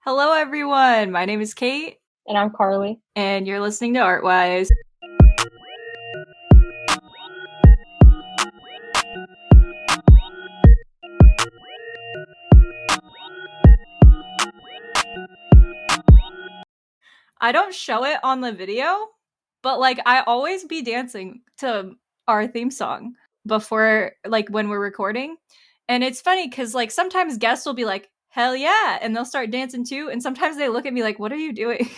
Hello, everyone. My name is Kate, And I'm Carly. and you're listening to Artwise. I don't show it on the video, but I always be dancing to our theme song before, when we're recording. And it's funny because, sometimes guests will be like, hell yeah, and they'll start dancing too. And sometimes they look at me like, what are you doing?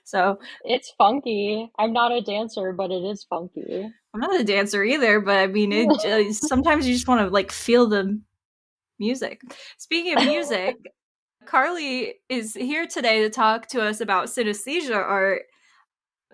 So It's funky. I'm not a dancer, but it is funky. I'm not a dancer either, but I mean, sometimes you just want to feel the music. Speaking of music, Carly is here today to talk to us about synesthesia art.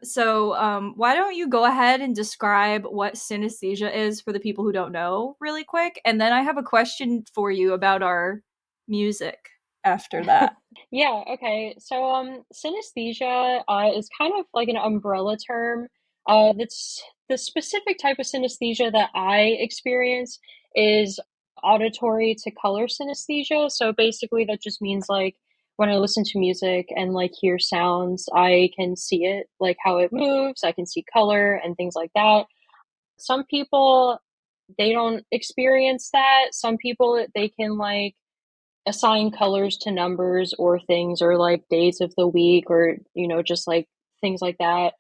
So, why don't you go ahead and describe what synesthesia is for the people who don't know, really quick? And then I have a question for you about our music after that. Yeah, okay. Synesthesia is kind of like an umbrella term. That's the specific type of synesthesia that I experience is auditory to color synesthesia. So basically that just means like when I listen to music and like hear sounds, I can see it, like how it moves, I can see color and things like that. Some people they don't experience that. Some people they can like assign colors to numbers or things or like days of the week or just like things like that.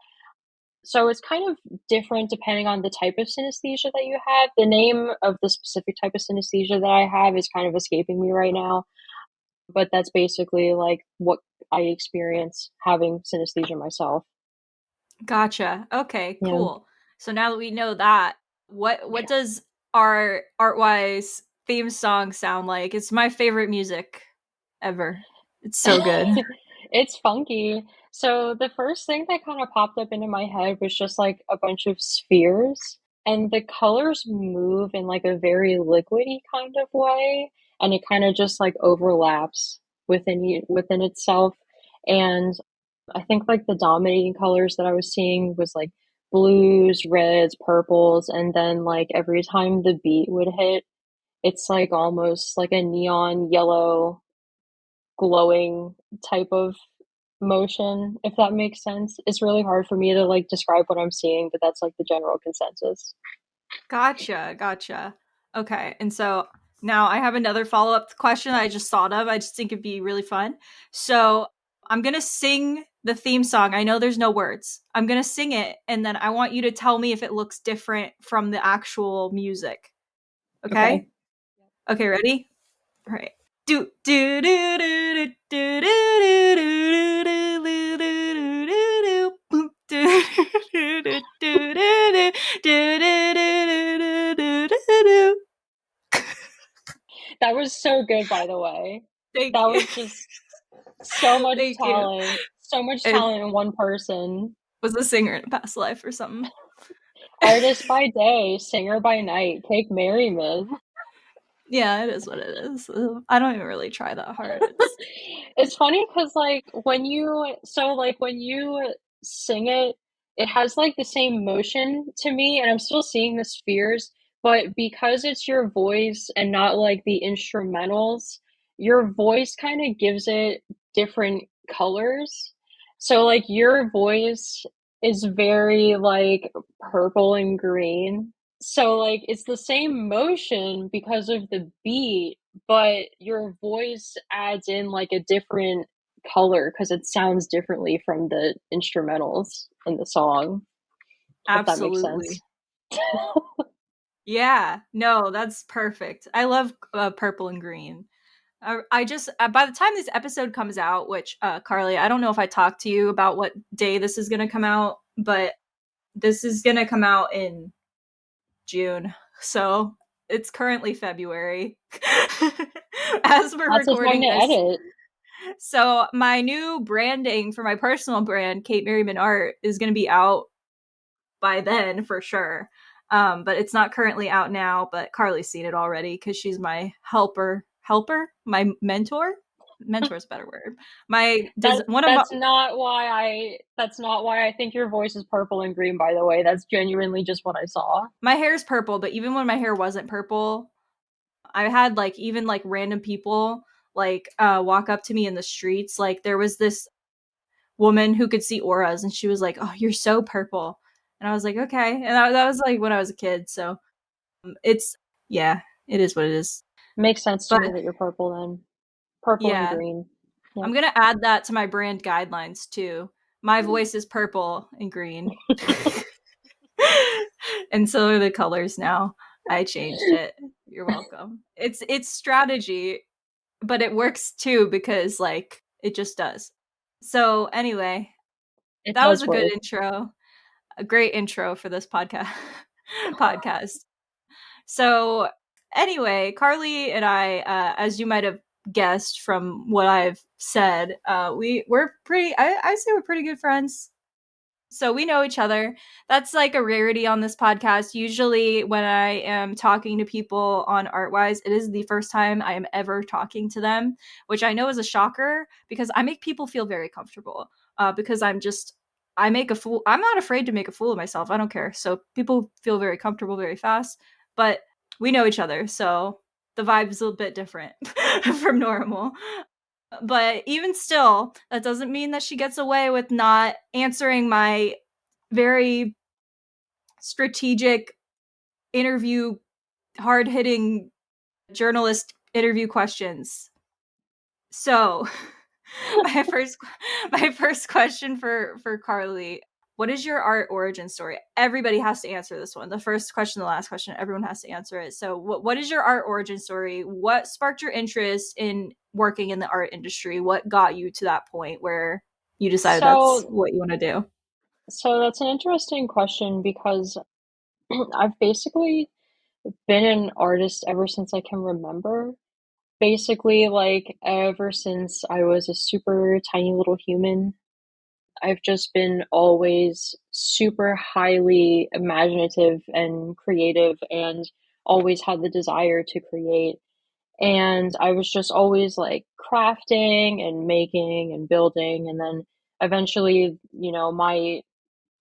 So it's kind of different depending on the type of synesthesia that you have. The name of the specific type of synesthesia that I have is kind of escaping me right now, but that's basically like what I experience having synesthesia myself. Gotcha. Okay, Yeah. cool. So now that we know that, what does our Artwise theme song sound like? It's my favorite music ever. It's so good. It's funky. So the first thing that kind of popped up into my head was just like a bunch of spheres, and the colors move in like a very liquidy kind of way, and it kind of just like overlaps within itself. And I think like the dominating colors that I was seeing was like blues, reds, purples, and then like every time the beat would hit, it's like almost like a neon yellow glowing type of motion, if that makes sense. It's really hard for me to like describe what I'm seeing, but that's like the general consensus. Gotcha, gotcha. Okay, and so now I have another follow-up question I just thought of. I just think it'd be really fun. So I'm gonna sing the theme song. I know there's no words. I'm gonna sing it, and then I want you to tell me if it looks different from the actual music. Okay. Okay? Okay, ready? All right. Do do do do do do do do do do do do do do do do do do do do. That was so good, by the way. Thank That you. was just so much Thank you. talent. So much I talent in one person. was a singer in a past life or something. Artist by day, singer by night. Take Merriman. Yeah, it is what it is. I don't even really try that hard. It's It's funny because when you sing it, it has like the same motion to me, and I'm still seeing the spheres, but because it's your voice and not like the instrumentals, your voice kind of gives it different colors. So like your voice is very like purple and green. So like it's the same motion because of the beat, but your voice adds in like a different color because it sounds differently from the instrumentals in the song, if that makes sense. absolutely. Yeah, no, that's perfect. I love purple and green. I just by the time this episode comes out, which Carly, I don't know if I talked to you about what day this is going to come out, but this is going to come out in June. So, it's currently February as we're Lots of time recording to this. edit. So, my new branding for my personal brand, Kate Merriman Art, is going to be out by then for sure. But it's not currently out now, but Carly's seen it already because she's my my mentor. Mentor is a better word. My That one of my, that's not why I think your voice is purple and green, by the way. That's genuinely just what I saw. my hair is purple, but even when my hair wasn't purple, I had even random people like walk up to me in the streets. Like there was this woman who could see auras, and she was like, "Oh, you're so purple," and I was like, "Okay," and that was like when I was a kid. So it's yeah, it is what it is. Makes sense to But me that you're purple then. Purple and yeah, green. Yep. I'm gonna add that to my brand guidelines too. My voice is purple and green. And so are the colors now. I changed it. You're welcome. It's strategy, but it works too because like it just does. So anyway, It that was does a good work. intro. A great intro for this podcast podcast. So anyway, Carly and I, as you might have guessed from what I've said, we're pretty. I say we're pretty good friends. So we know each other. That's like a rarity on this podcast. Usually, when I am talking to people on Artwise, it is the first time I am ever talking to them, which I know is a shocker because I make people feel very comfortable. Because I make a fool. I'm not afraid to make a fool of myself. I don't care. So people feel very comfortable very fast. But we know each other, so the vibe is a little bit different from normal. But even still, that doesn't mean that she gets away with not answering my very strategic interview, hard hitting journalist interview questions. So, my first my first question for Carly, what is your art origin story? Everybody has to answer this one. The first question, the last question, everyone has to answer it. So what is your art origin story? What sparked your interest in working in the art industry? What got you to that point where you decided that's So, what you want to do? so that's an interesting question because I've basically been an artist ever since I can remember. Basically, like ever since I was a super tiny little human, I've just been always super highly imaginative and creative and always had the desire to create. And I was just always like crafting and making and building. And then eventually, my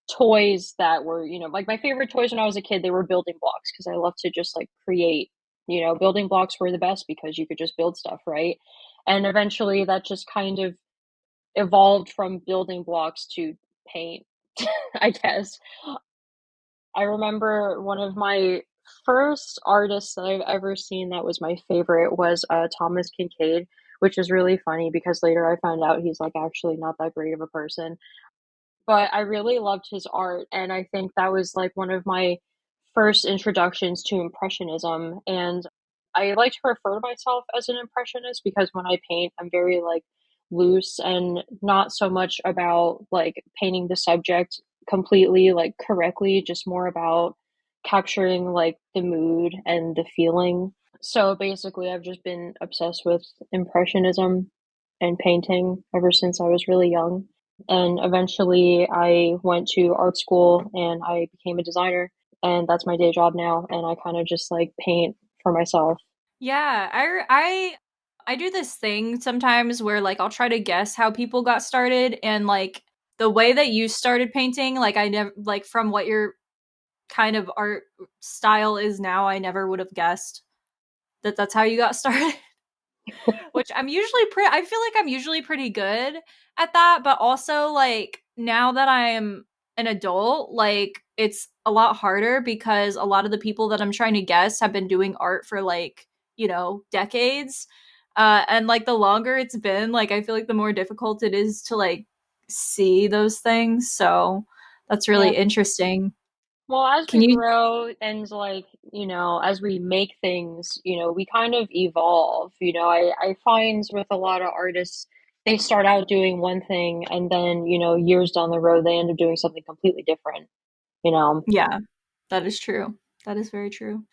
toys that were, like my favorite toys when I was a kid, they were building blocks because I love to just like create. Building blocks were the best because you could just build stuff, right? And eventually that just kind of evolved from building blocks to paint, I guess. I remember one of my first artists that I've ever seen that was my favorite was Thomas Kincaid, which is really funny because later I found out he's like actually not that great of a person. But I really loved his art, and I think that was like one of my first introductions to impressionism. And I like to refer to myself as an impressionist because when I paint, I'm very like loose and not so much about like painting the subject completely like correctly, just more about capturing like the mood and the feeling. So basically, I've just been obsessed with impressionism and painting ever since I was really young. And eventually, I went to art school and I became a designer, and that's my day job now. And I kind of just like paint for myself. Yeah, I do this thing sometimes where like I'll try to guess how people got started and like the way that you started painting, like I never like from what your kind of art style is now, I never would have guessed that that's how you got started. Which I'm usually pretty I feel like I'm usually pretty good at that, but also like now that I'm an adult, like it's a lot harder because a lot of the people that I'm trying to guess have been doing art for like, decades. And like the longer it's been, like I feel like the more difficult it is to like see those things. So that's Yeah. really interesting. Well, as Can we you grow and like, as we make things, we kind of evolve. I find with a lot of artists, they start out doing one thing and then, years down the road, they end up doing something completely different, you know? Yeah, that is true. That is very true.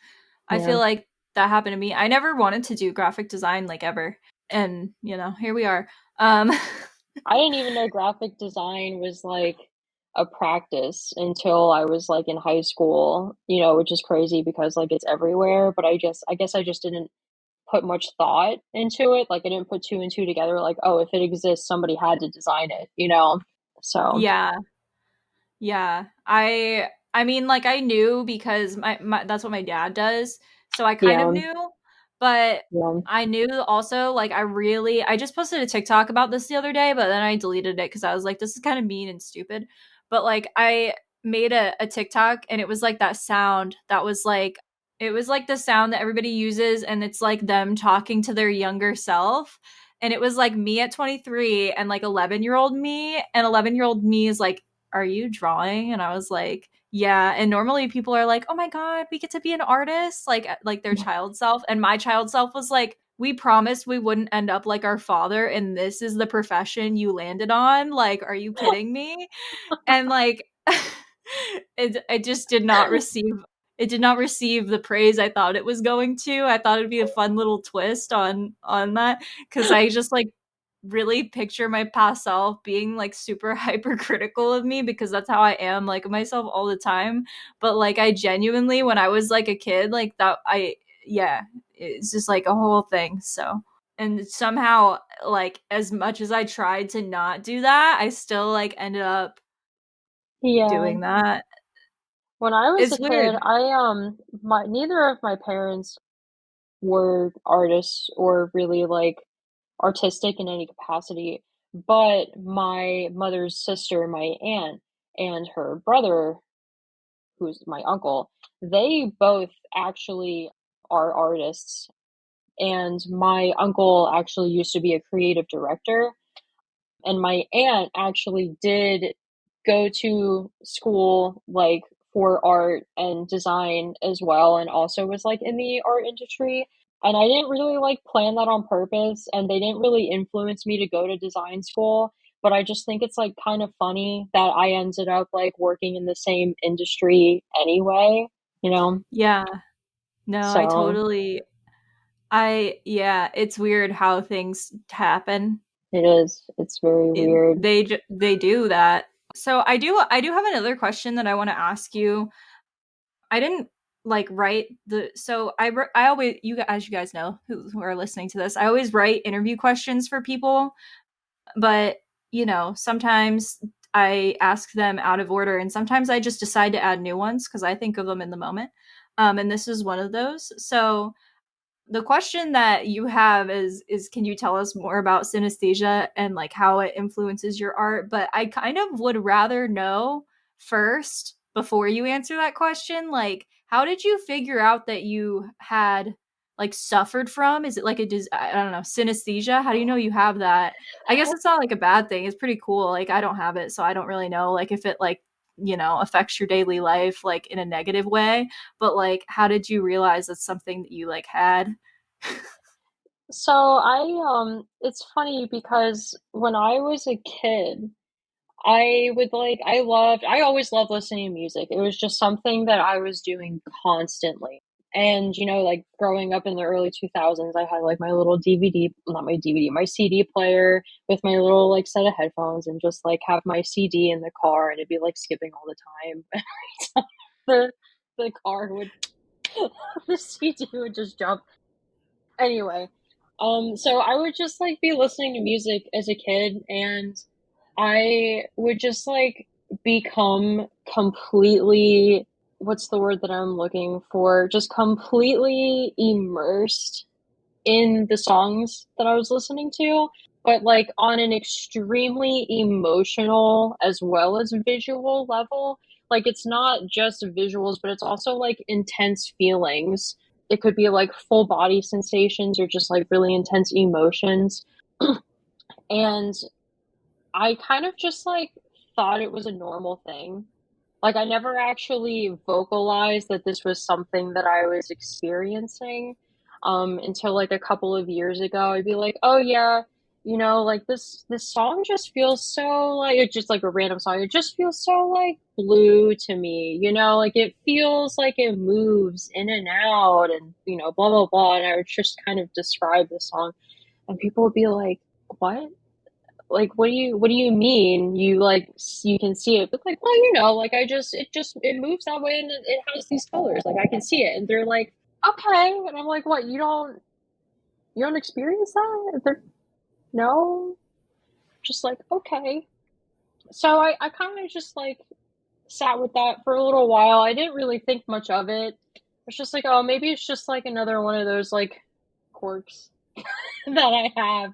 I Yeah. feel like that happened to me. I never wanted to do graphic design like ever. And, here we are. Um I didn't even know graphic design was like a practice until I was like in high school, which is crazy because like it's everywhere, but I guess I just didn't put much thought into it. Like I didn't put two and two together like, oh, if it exists, somebody had to design it. So, yeah. Yeah. I mean like I knew because my that's what my dad does. So I kind of yeah. knew, But Yeah. I knew also, like, I just posted a TikTok about this the other day, but then I deleted it because I was like, this is kind of mean and stupid. But like, I made a TikTok and it was like that sound that was like, it was like the sound that everybody uses, and it's like them talking to their younger self. And it was like me at 23 and like 11-year-old me. And 11-year-old me is like, are you drawing? And I was like, yeah. And normally people are like, oh my God, we get to be an artist, like their child self. And my child self was like, we promised we wouldn't end up like our father, and this is the profession you landed on. Like, are you kidding me? And like it just did not receive, it did not receive the praise I thought it was going to. I thought it'd be a fun little twist on that, because I just like really picture my past self being like super hypercritical of me, because that's how I am, like myself all the time. But like I genuinely, when I was like a kid, like that, I yeah, it's just like a whole thing. So, and somehow, like, as much as I tried to not do that, I still like ended up Yeah. doing that. When I was a It's kid, weird. my neither of my parents were artists or really like artistic in any capacity, but my mother's sister, my aunt, and her brother, who's my uncle, they both actually are artists. And my uncle actually used to be a creative director, and my aunt actually did go to school, like, for art and design as well, and also was, like, in the art industry, and I didn't really, like, plan that on purpose, and they didn't really influence me to go to design school, but I just think it's, like, kind of funny that I ended up, like, working in the same industry anyway, you know? Yeah. No, I So, totally, yeah, it's weird how things happen. it is. It's very weird. They do that. So I do have another question that I want to ask you. I didn't like write the so I always, as you guys know, who are listening to this, I always write interview questions for people, but sometimes I ask them out of order, and sometimes I just decide to add new ones because I think of them in the moment. And this is one of those. So the question that you have is can you tell us more about synesthesia and like how it influences your art? But I kind of would rather know first, before you answer that question, like, how did you figure out that you had like suffered from, is it like I don't know, synesthesia? How do you know you have that? I guess it's not like a bad thing, it's pretty cool. Like, I don't have it, so I don't really know like if it like affects your daily life like in a negative way. But like, how did you realize that's something that you like had? So it's funny because when I was a kid, I always loved listening to music. It was just something that I was doing constantly. And, like growing up in the early 2000s, I had like my little DVD, not my DVD, my CD player with my little like set of headphones and just like have my CD in the car and it'd be like skipping all the time. the the car would the CD would just jump. Anyway, so I would just like be listening to music as a kid and I would just like become completely, what's the word that I'm looking for? Just completely immersed in the songs that I was listening to, but like on an extremely emotional as well as visual level. Like it's not just visuals, but it's also like intense feelings. It could be like full body sensations or just like really intense emotions. And I kind of just like thought it was a normal thing. Like I never actually vocalized that this was something that I was experiencing until like a couple of years ago. I'd be like, "Oh yeah, like this song just feels so like it's just like a random song. It just feels so like blue to me, like it feels like it moves in and out and blah blah blah." And I would just kind of describe the song, and people would be like, "What?" Like what do you mean you like you can see it, but like, well, like it moves that way and it has these colors, like I can see it, and they're like, okay, and I'm like, what, you don't experience that? They're, no, just like, okay. So I kind of just like sat with that for a little while. I didn't really think much of it. It's just like, oh, maybe it's just like another one of those like quirks that I have.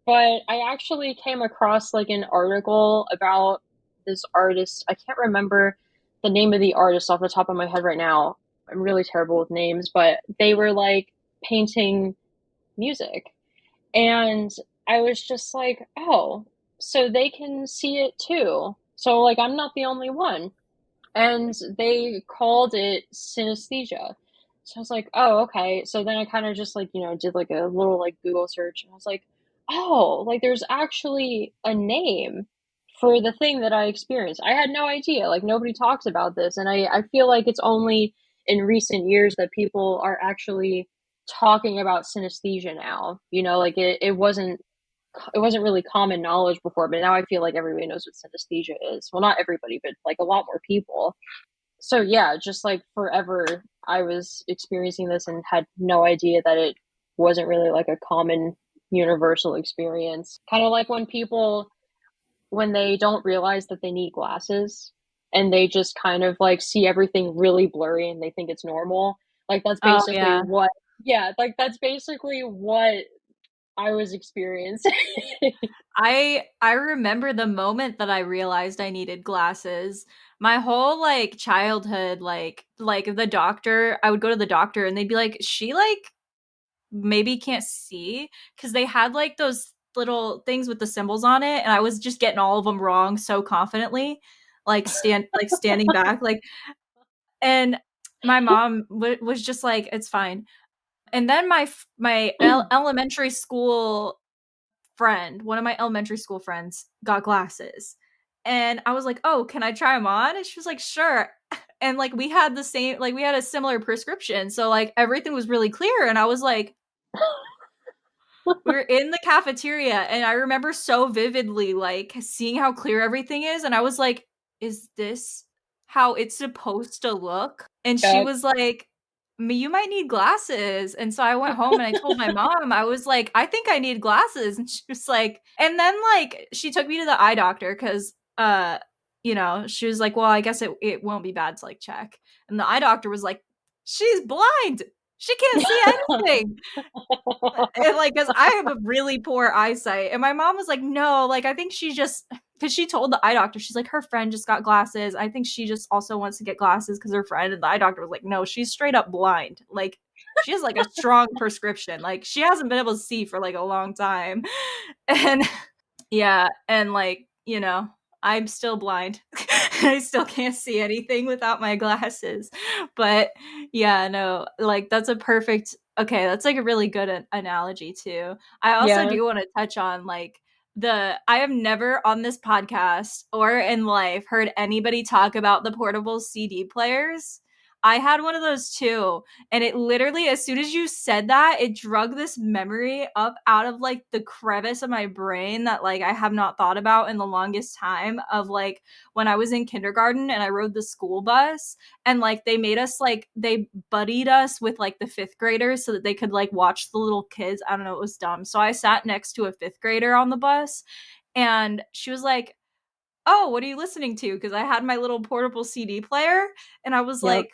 But I actually came across like an article about this artist. I can't remember the name of the artist off the top of my head right now. I'm really terrible with names, but they were like painting music. And I was just like, oh, so they can see it too. So, like, I'm not the only one. And they called it synesthesia. So I was like, oh, okay. So then I kind of just like, did like a little like Google search and I was like, oh, like there's actually a name for the thing that I experienced. I had no idea. Like nobody talks about this. And I feel like it's only in recent years that people are actually talking about synesthesia now. Like it wasn't really common knowledge before, but now I feel like everybody knows what synesthesia is. Well, not everybody, but like a lot more people. So yeah, just like forever, I was experiencing this and had no idea that it wasn't really like a common universal experience. Kind of like when they don't realize that they need glasses and they just kind of like see everything really blurry and they think it's normal. Like that's Oh basically yeah. what, yeah, like that's basically what I was experiencing. I remember the moment that I realized I needed glasses. My whole like childhood, like the doctor, I would go to the doctor and they'd be like, she like maybe can't see because they had like those little things with the symbols on it, and I was just getting all of them wrong so confidently, like standing back, like, and my mom was just like, it's fine. And then elementary school friend, one of my elementary school friends, got glasses. And I was like, "Oh, can I try them on?" And she was like, "Sure." And like we had the same, like we had a similar prescription. So like everything was really clear. And I was like, we were in the cafeteria and I remember so vividly like seeing how clear everything is. And I was like, is this how it's supposed to look? And she Yep. was like, you might need glasses. And so I went home and I told my mom, I was like, I think I need glasses. And she was like, and then like she took me to the eye doctor because she was like, well, I guess it won't be bad to like check. And the eye doctor was like, she's blind. She can't see anything. And like, because I have a really poor eyesight, and my mom was like, "No, like I think she just because she told the eye doctor, she's like, her friend just got glasses. I think she just also wants to get glasses because her friend." And the eye doctor was like, "No, she's straight up blind. Like, she has like a strong prescription. Like, she hasn't been able to see for like a long time." And yeah, and like, I'm still blind. I still can't see anything without my glasses. But yeah, no, like that's a perfect okay, that's like a really good analogy too. I also Yeah. do want to touch on like I have never on this podcast or in life heard anybody talk about the portable CD players. I had one of those too. And it literally, as soon as you said that, it drug this memory up out of like the crevice of my brain that like I have not thought about in the longest time of like when I was in kindergarten and I rode the school bus and like they made us like they buddied us with like the fifth graders so that they could like watch the little kids. I don't know, it was dumb. So I sat next to a fifth grader on the bus and she was like, "Oh, what are you listening to?" Because I had my little portable CD player and I was Yep. like,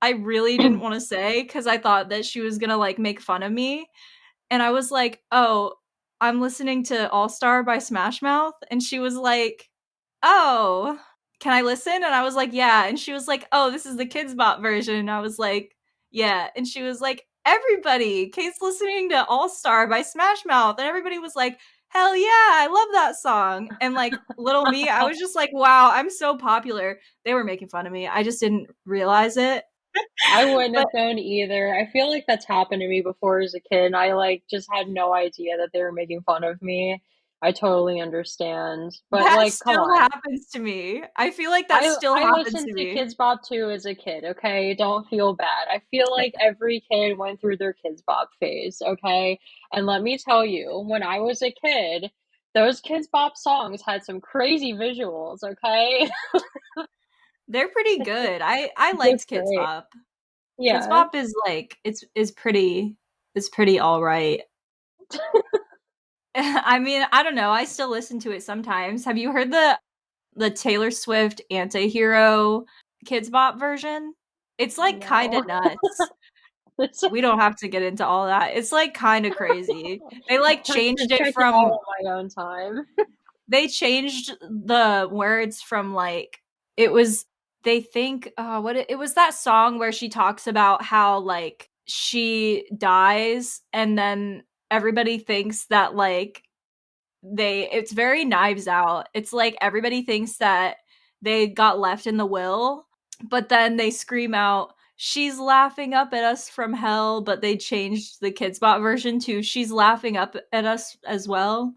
I really didn't want to say because I thought that she was gonna like make fun of me. And I was like, "Oh, I'm listening to All Star by Smash Mouth." And she was like, "Oh, can I listen?" And I was like, "Yeah." And she was like, "Oh, this is the Kids Bop version." And I was like, "Yeah." And she was like, "Everybody, Kate's listening to All Star by Smash Mouth." And everybody was like, "Hell yeah, I love that song." And like little me, I was just like, "Wow, I'm so popular." They were making fun of me. I just didn't realize it. I wouldn't But have known either. I feel like that's happened to me before as a kid. I like just had no idea that they were making fun of me. I totally understand. But that like, come still on. happens to me. I feel like that I still I happens listened to to me. Kids Bop too as a kid, okay? Don't feel bad. I feel like every kid went through their Kids Bop phase, okay? And let me tell you, when I was a kid, those Kids Bop songs had some crazy visuals, okay? They're pretty good. I That's liked Kids great. Bop. Kids Yeah. Bop is like it's pretty all right. I mean, I don't know. I still listen to it sometimes. Have you heard the Taylor Swift Antihero Kids Bop version? It's like kind of No. nuts. We don't have to get into all that. It's like kind of crazy. They like I have to changed it check it out from on my own time. they changed the words from like it was they think it was that song where she talks about how like she dies and then everybody thinks that like they it's very Knives Out. It's like everybody thinks that they got left in the will, but then they scream out, "She's laughing up at us from hell," but they changed the Kids Bop version to "She's laughing up at us as well."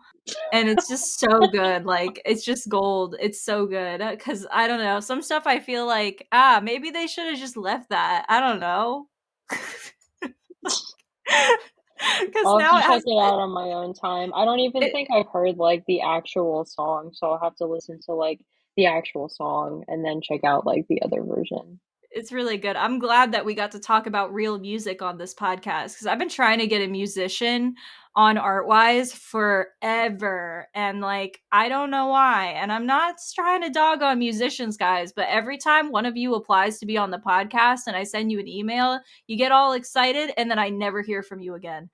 And it's just so good. Like it's just gold. It's so good cuz I don't know, some stuff I feel like maybe they should have just left that. I don't know. Cuz I'll have now to it check has it out on my own time. I don't even it, think I've heard like the actual song, so I'll have to listen to like the actual song and then check out like the other version. it's really good. I'm glad that we got to talk about real music on this podcast because I've been trying to get a musician on Artwise forever. And like, I don't know why. And I'm not trying to dog on musicians, guys, but every time one of you applies to be on the podcast and I send you an email, you get all excited and then I never hear from you again.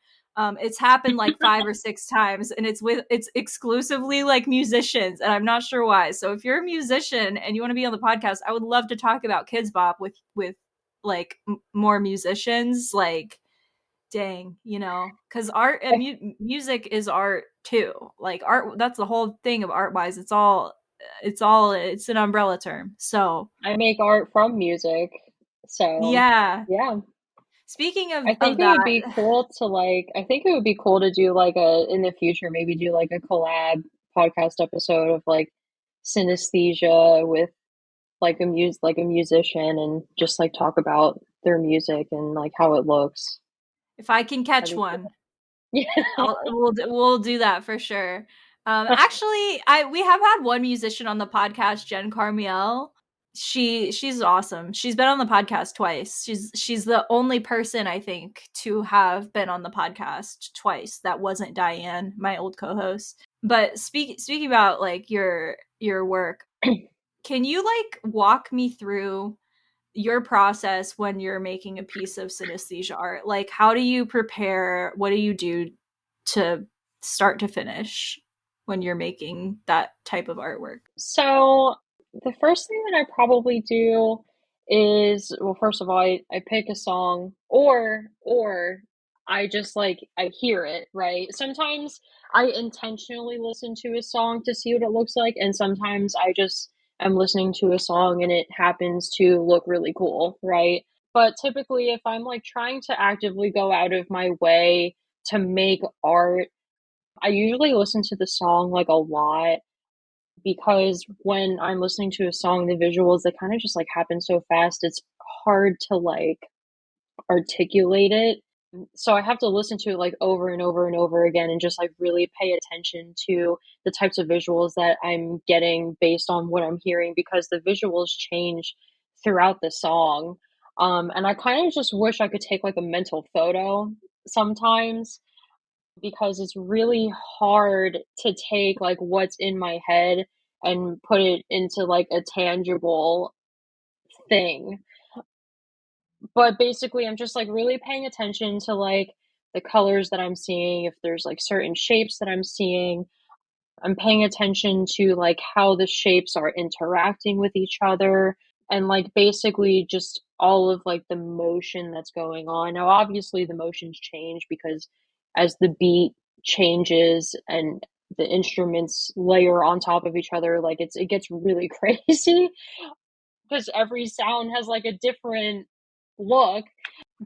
It's happened like 5 or 6 times, and it's exclusively like musicians, and I'm not sure why. So if you're a musician and you want to be on the podcast, I would love to talk about Kids Bop with like more musicians. Like, dang, because art and music is art too. Like art, that's the whole thing of art wise. It's an umbrella term. So I make art from music, so yeah. yeah. Speaking I think of it would that, be cool to like I think it would be cool to do like a in the future maybe do like a collab podcast episode of like synesthesia with like a musician and just like talk about their music and like how it looks. if I can That'd catch be cool. one, Yeah. we'll do that for sure. Actually, I we have had one musician on the podcast, Jen Carmiel. She's awesome. She's been on the podcast twice. She's the only person I think to have been on the podcast twice that wasn't Diane, my old co-host. But speaking about like your work, can you like walk me through your process when you're making a piece of synesthesia art? Like, how do you prepare? What do you do to start to finish when you're making that type of artwork? So the first thing that I probably do is, well, first of all, I pick a song or I just like I hear it, right? Sometimes I intentionally listen to a song to see what it looks like, and sometimes I just am listening to a song and it happens to look really cool, right? But typically if I'm like trying to actively go out of my way to make art, I usually listen to the song like a lot because when I'm listening to a song, the visuals, they kind of just like happen so fast. It's hard to like articulate it. So I have to listen to it like over and over and over again and just like really pay attention to the types of visuals that I'm getting based on what I'm hearing because the visuals change throughout the song. And I kind of just wish I could take like a mental photo sometimes because it's really hard to take like what's in my head and put it into like a tangible thing. But basically, I'm just like really paying attention to like the colors that I'm seeing, if there's like certain shapes that I'm seeing. I'm paying attention to like how the shapes are interacting with each other and like basically just all of like the motion that's going on. Now, obviously, the motions change because as the beat changes and the instruments layer on top of each other, like it gets really crazy because every sound has like a different look.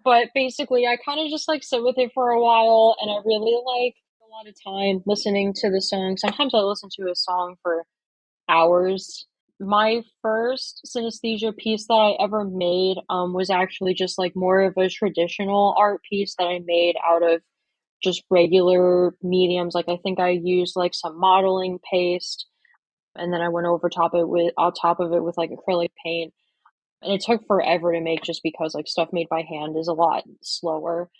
But basically, I kind of just like sit with it for a while and I really like a lot of time listening to the song. Sometimes I listen to a song for hours. My first synesthesia piece that I ever made was actually just like more of a traditional art piece that I made out of just regular mediums. Like I think I used like some modeling paste and then I went over top it with on top of it with like acrylic paint. And it took forever to make just because like stuff made by hand is a lot slower,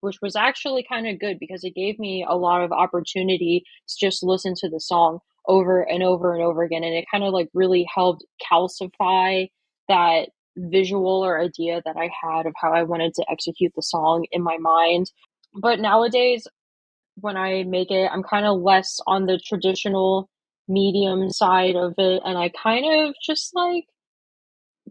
which was actually kind of good because it gave me a lot of opportunity to just listen to the song over and over and over again. And it kind of like really helped calcify that visual or idea that I had of how I wanted to execute the song in my mind. But nowadays, when I make it, I'm kind of less on the traditional medium side of it, and I kind of just like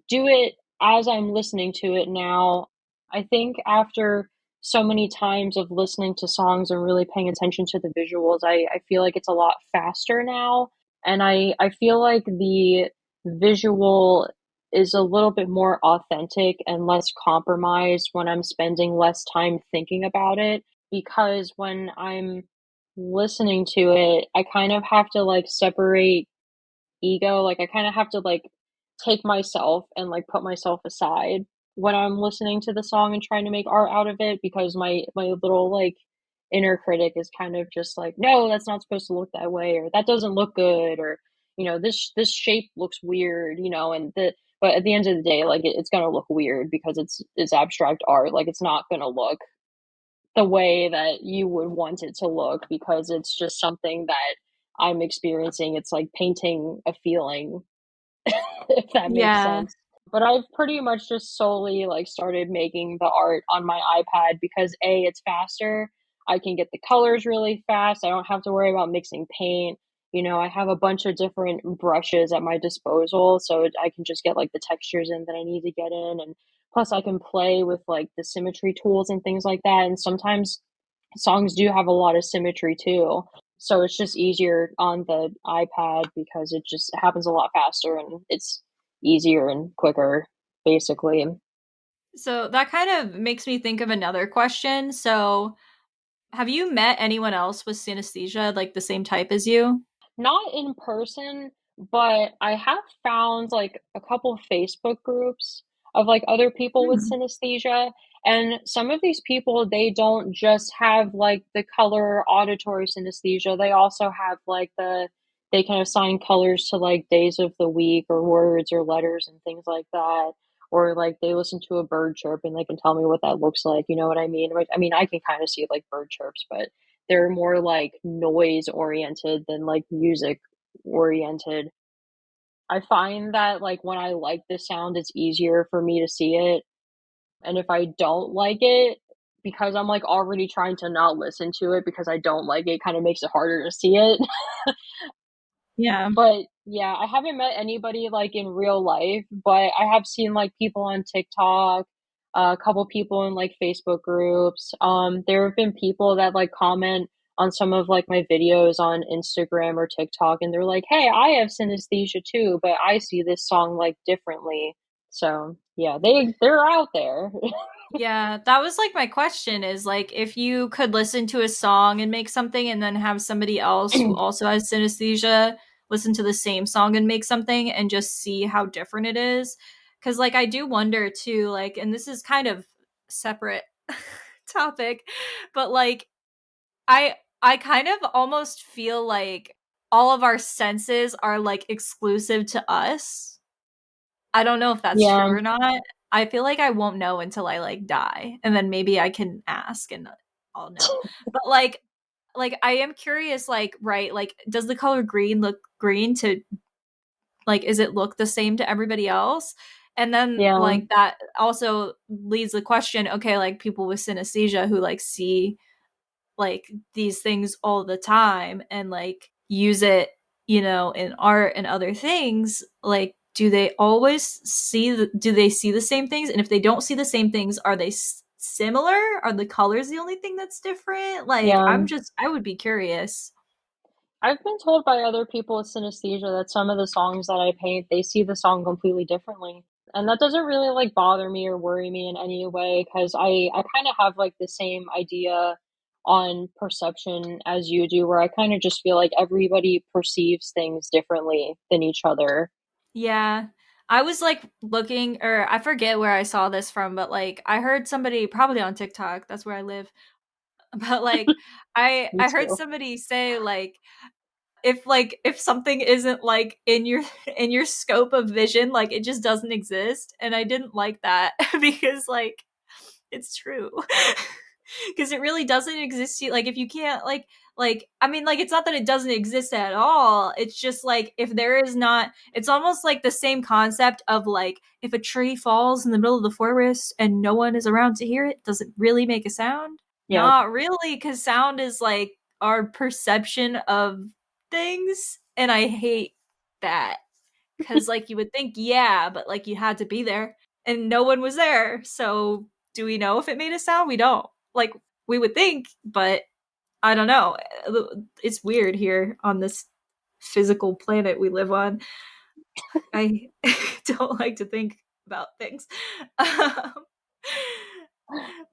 do it as I'm listening to it now. I think after so many times of listening to songs and really paying attention to the visuals, I feel like it's a lot faster now. And I feel like the visual is a little bit more authentic and less compromised when I'm spending less time thinking about it. Because when I'm listening to it, I kind of have to like separate ego. Like I kind of have to like take myself and like put myself aside when I'm listening to the song and trying to make art out of it because my little like inner critic is kind of just like, no, that's not supposed to look that way, or that doesn't look good, or this shape looks weird, and the but at the end of the day, like it's gonna look weird because it's abstract art. Like it's not gonna look the way that you would want it to look because it's just something that I'm experiencing. It's like painting a feeling, if that makes Yeah. sense. But I've pretty much just solely like started making the art on my iPad because A, it's faster. I can get the colors really fast. I don't have to worry about mixing paint. I have a bunch of different brushes at my disposal, so I can just get like the textures in that I need to get in. And plus, I can play with like the symmetry tools and things like that. And sometimes songs do have a lot of symmetry too. So it's just easier on the iPad because it just happens a lot faster and it's easier and quicker, basically. So that kind of makes me think of another question. So, have you met anyone else with synesthesia, like the same type as you? Not in person, but I have found like a couple Facebook groups of like other people with Hmm. synesthesia. And some of these people, they don't just have like the color auditory synesthesia, they also have like they can assign colors to like days of the week or words or letters and things like that. Or like they listen to a bird chirp and they can tell me what that looks like. You know what I mean? Like, I mean, I can kind of see like bird chirps, but they're more like noise oriented than like music oriented. I find that like when I like the sound, it's easier for me to see it. And if I don't like it, because I'm like already trying to not listen to it because I don't like it, kind of makes it harder to see it. Yeah. But yeah, I haven't met anybody like in real life, but I have seen like people on TikTok, a couple people in like Facebook groups. There have been people that like comment on some of like my videos on Instagram or TikTok, and they're like, "Hey, I have synesthesia too, but I see this song like differently." So yeah, they're out there. Yeah, that was like my question is like if you could listen to a song and make something and then have somebody else who also has synesthesia listen to the same song and make something and just see how different it is. Cause like I do wonder too, like, and this is kind of separate topic, but like I kind of almost feel like all of our senses are like exclusive to us. I don't know if that's true Yeah, or not. I feel like I won't know until I like die, and then maybe I can ask and I'll know. But like I am curious, like, right, like does the color green look green to like is it look the same to everybody else? And then yeah, like that also leads the question, okay, like people with synesthesia who like see like these things all the time and like use it, in art and other things, like do they always do they see the same things? And if they don't see the same things, are they similar? Are the colors the only thing that's different? Like yeah. I would be curious. I've been told by other people with synesthesia that some of the songs that I paint, they see the song completely differently. And that doesn't really like bother me or worry me in any way because I kind of have like the same idea on perception as you do, where I kind of just feel like everybody perceives things differently than each other. Yeah. I was like looking, or I forget where I saw this from, but like I heard somebody probably on TikTok, that's where I live. But like Me I heard too. somebody say like if something isn't like in your in your scope of vision, like it just doesn't exist. And I didn't like that because like it's true. Because it really doesn't exist. Like if you can't Like, I mean, like, it's not that it doesn't exist at all. It's just like, if there is not, it's almost like the same concept of like, if a tree falls in the middle of the forest and no one is around to hear it, does it really make a sound? Yeah. Not really, because sound is like our perception of things. And I hate that. Because, like, you would think, yeah, but like, you had to be there and no one was there. So, do we know if it made a sound? We don't. Like, we would think, but I don't know. It's weird here on this physical planet we live on. I don't like to think about things. Um,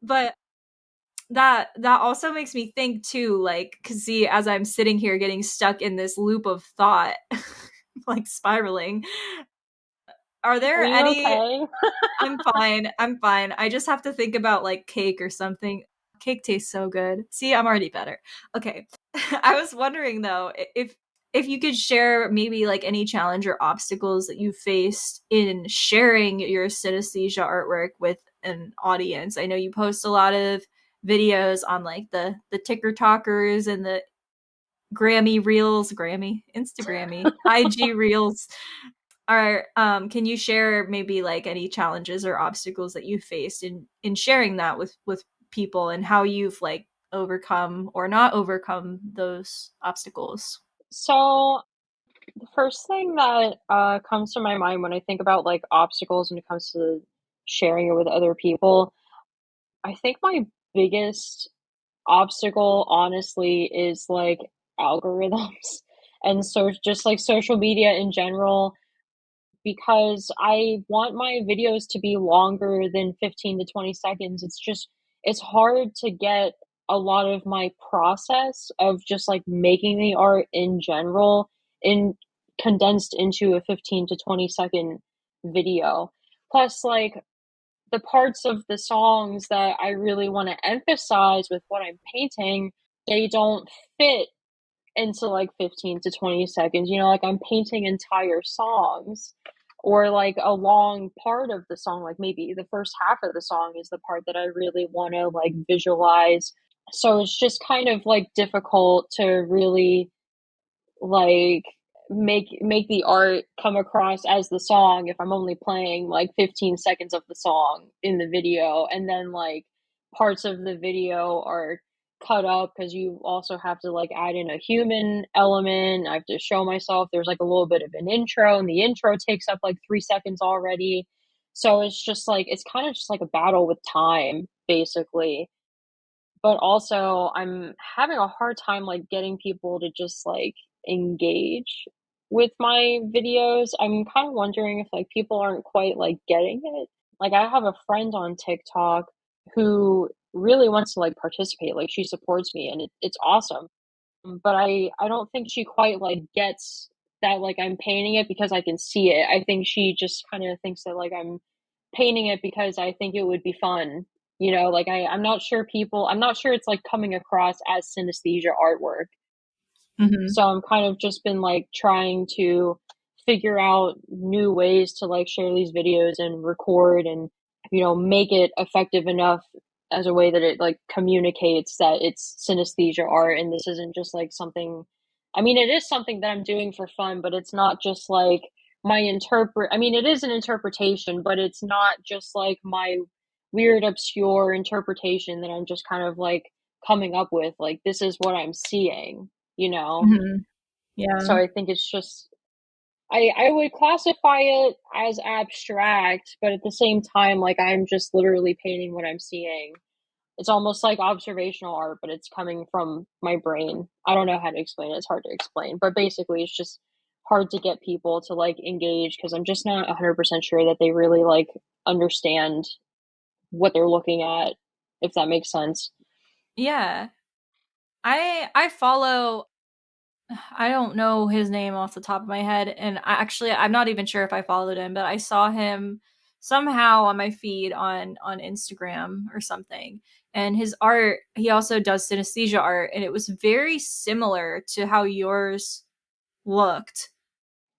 but that also makes me think too, like, cause see, as I'm sitting here getting stuck in this loop of thought, like spiraling, are Are there you any okay? I'm fine. I'm fine. I just have to think about like cake or something. Cake tastes so good. See, I'm already better. Okay. I was wondering though, if you could share maybe like any challenge or obstacles that you faced in sharing your synesthesia artwork with an audience. I know you post a lot of videos on like the ticker talkers and the Grammy reels, Grammy, Instagrammy, IG reels. Are can you share maybe like any challenges or obstacles that you faced in sharing that with people, and how you've like overcome or not overcome those obstacles? So the first thing that comes to my mind when I think about like obstacles when it comes to sharing it with other people, I think my biggest obstacle honestly is like algorithms and so just like social media in general, because I want my videos to be longer than 15 to 20 seconds. It's just, it's hard to get a lot of my process of just like making the art in general in condensed into a 15 to 20-second video. Plus, like the parts of the songs that I really want to emphasize with what I'm painting, they don't fit into like 15 to 20 seconds. You know, like I'm painting entire songs or like a long part of the song, like maybe the first half of the song is the part that I really want to like visualize. So it's just kind of like difficult to really like make the art come across as the song if I'm only playing like 15 seconds of the song in the video, and then like parts of the video are cut up because you also have to like add in a human element. I have to show myself. There's like a little bit of an intro, and the intro takes up like 3 seconds already. So it's just like it's kind of just like a battle with time basically. But also I'm having a hard time like getting people to just like engage with my videos. I'm kind of wondering if like people aren't quite like getting it. Like I have a friend on TikTok who really wants to like participate. Like she supports me and it's awesome. But I don't think she quite like gets that like I'm painting it because I can see it. I think she just kind of thinks that like I'm painting it because I think it would be fun. You know, like I'm not sure it's like coming across as synesthesia artwork. Mm-hmm. So I'm kind of just been like trying to figure out new ways to like share these videos and record and make it effective enough as a way that it like communicates that it's synesthesia art and this isn't just like something. I mean, it is something that I'm doing for fun, but it's not just like I mean, it is an interpretation, but it's not just like my weird obscure interpretation that I'm just kind of like coming up with. Like this is what I'm seeing, you know? Mm-hmm. So Yeah. I think it's just I would classify it as abstract, but at the same time, like I'm just literally painting what I'm seeing. It's almost like observational art, but it's coming from my brain. I don't know how to explain it. It's hard to explain, but basically it's just hard to get people to like engage because I'm just not 100% sure that they really like understand what they're looking at, if that makes sense. Yeah. I follow, I don't know his name off the top of my head, and I'm not even sure if I followed him, but I saw him somehow on my feed on Instagram or something. And his art, he also does synesthesia art, and it was very similar to how yours looked.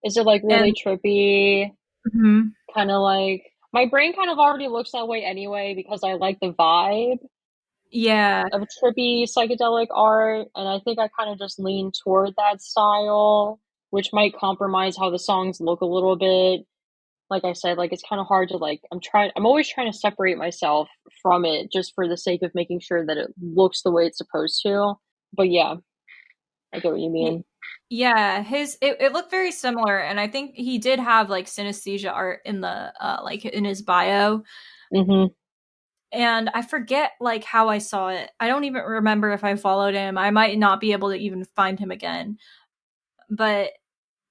Is it like really And trippy? mhm. Kind of like my brain kind of already looks that way anyway because I like the vibe. Yeah. of trippy psychedelic art, and I think I kind of just lean toward that style, which might compromise how the songs look a little bit. Like I said, like it's kind of hard to like I'm always trying to separate myself from it just for the sake of making sure that it looks the way it's supposed to. But yeah, I get what you Y- mean. yeah, it looked very similar, and I think he did have like synesthesia art in the like in his bio. Hmm. And I forget like how I saw it. I don't even remember if I followed him. I might not be able to even find him again. But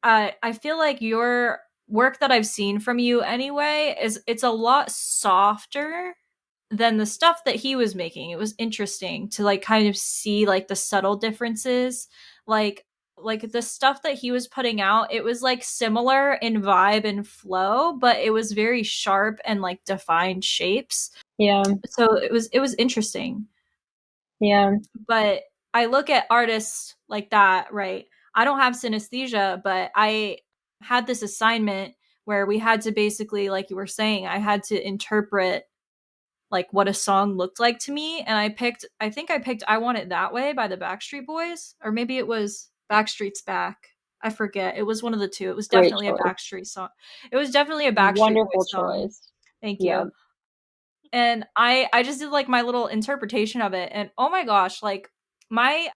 I feel like your work that I've seen from you anyway is it's a lot softer than the stuff that he was making. It was interesting to like kind of see like the subtle differences. Like like the stuff that he was putting out, it was like similar in vibe and flow, but it was very sharp and like defined shapes. Yeah, So it was interesting. yeah, But I look at artists like that, right? I don't have synesthesia, but I had this assignment where we had to basically, like you were saying, I had to interpret like what a song looked like to me. And I think I picked I Want It That Way by the Backstreet Boys, or maybe it was Backstreet's Back. I forget. It was one of the two. It was great definitely a choice. Backstreet song. It was definitely a Backstreet Wonderful Boys song. choice. Thank Yeah. you. And I just did like my little interpretation of it, and oh my gosh, like my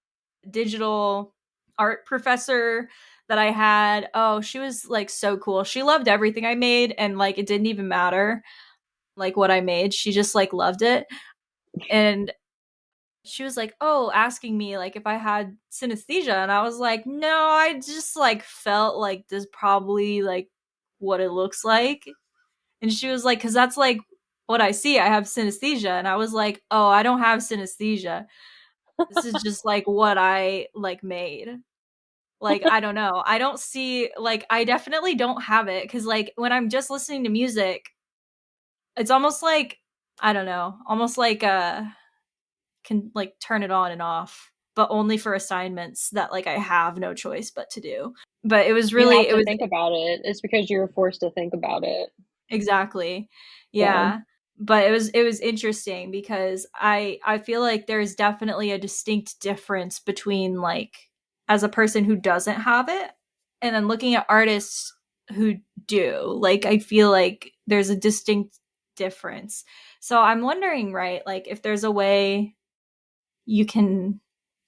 digital art professor that I had, oh, she was like so cool. She loved everything I made, and like it didn't even matter like what I made. She just like loved it. And she was like, "Oh, asking me like if I had synesthesia." And I was like, "No, I just like felt like this probably like what it looks like." And she was like, "Cuz that's like what I see. I have synesthesia." And I was like, "Oh, I don't have synesthesia. This is just like what I like made." Like, I don't know. I don't see like I definitely don't have it cuz like when I'm just listening to music, it's almost like I don't know, almost like can like turn it on and off, but only for assignments that like I have no choice but to do. But it was You really have it to was think about it. It's because you were forced to think about it. exactly. Yeah. Yeah. But it was interesting because I feel like there's definitely a distinct difference between like as a person who doesn't have it and then looking at artists who do. Like I feel like there's a distinct difference. So I'm wondering, right, like if there's a way you can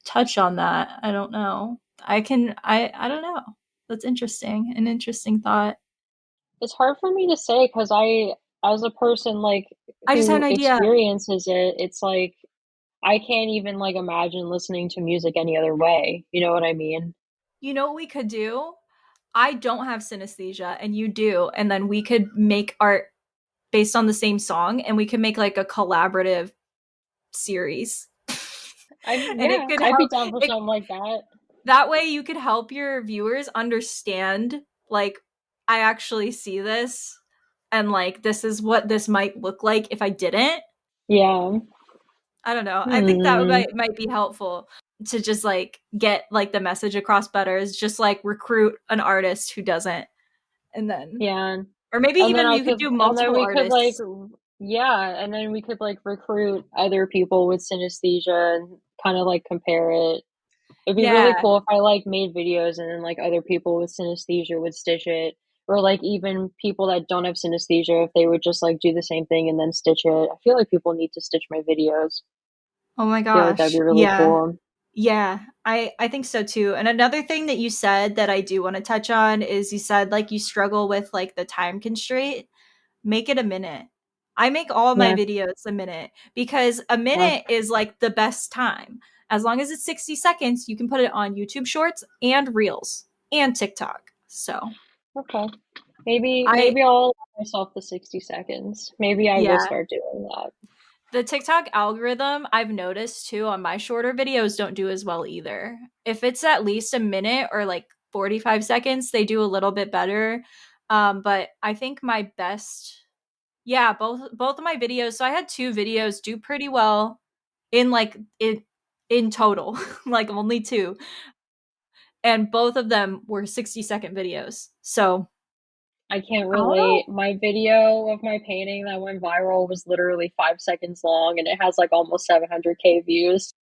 touch on that. I don't know. I don't know. That's interesting. An interesting thought. It's hard for me to say because as a person like I just had an who idea. experiences it, it's like I can't even like imagine listening to music any other way. You know what I mean? You know what we could do? I don't have synesthesia and you do, and then we could make art based on the same song and we could make like a collaborative series. And it Yeah, could I'd be help down for it, something like that. that way you could help your viewers understand like I actually see this and like this is what this might look like if I didn't. Yeah. I don't know. I think that Hmm. might be helpful to just like get like the message across better is just like recruit an artist who doesn't and then Yeah. or maybe And then even you could do and then multiple we could like, artists. yeah, and then we could like recruit other people with synesthesia and kind of like compare it. It'd be really Yeah. cool if I like made videos and then like other people with synesthesia would stitch it, or like even people that don't have synesthesia if they would just like do the same thing and then stitch it. I feel like people need to stitch my videos. Oh my I feel like that'd gosh. be really Yeah. cool. Yeah. I think so too. And another thing that you said that I do want to touch on is you said like you struggle with like the time constraint. Make it a minute. I make all my Yeah, videos a minute because a yeah. minute is like the best time. As long as it's 60 seconds, you can put it on YouTube Shorts and Reels and TikTok. So, Okay. Maybe I, maybe I'll allow myself the 60 seconds. Maybe I will yeah, start doing that. the TikTok algorithm I've noticed too on my shorter videos don't do as well either. If it's at least a minute or like 45 seconds, they do a little bit better. But I think my best yeah, both of my videos. So I had two videos do pretty well in like in total, like only two, and both of them were 60-second videos. So I can't I don't relate. know. My video of my painting that went viral was literally 5 seconds long and it has like almost 700K views.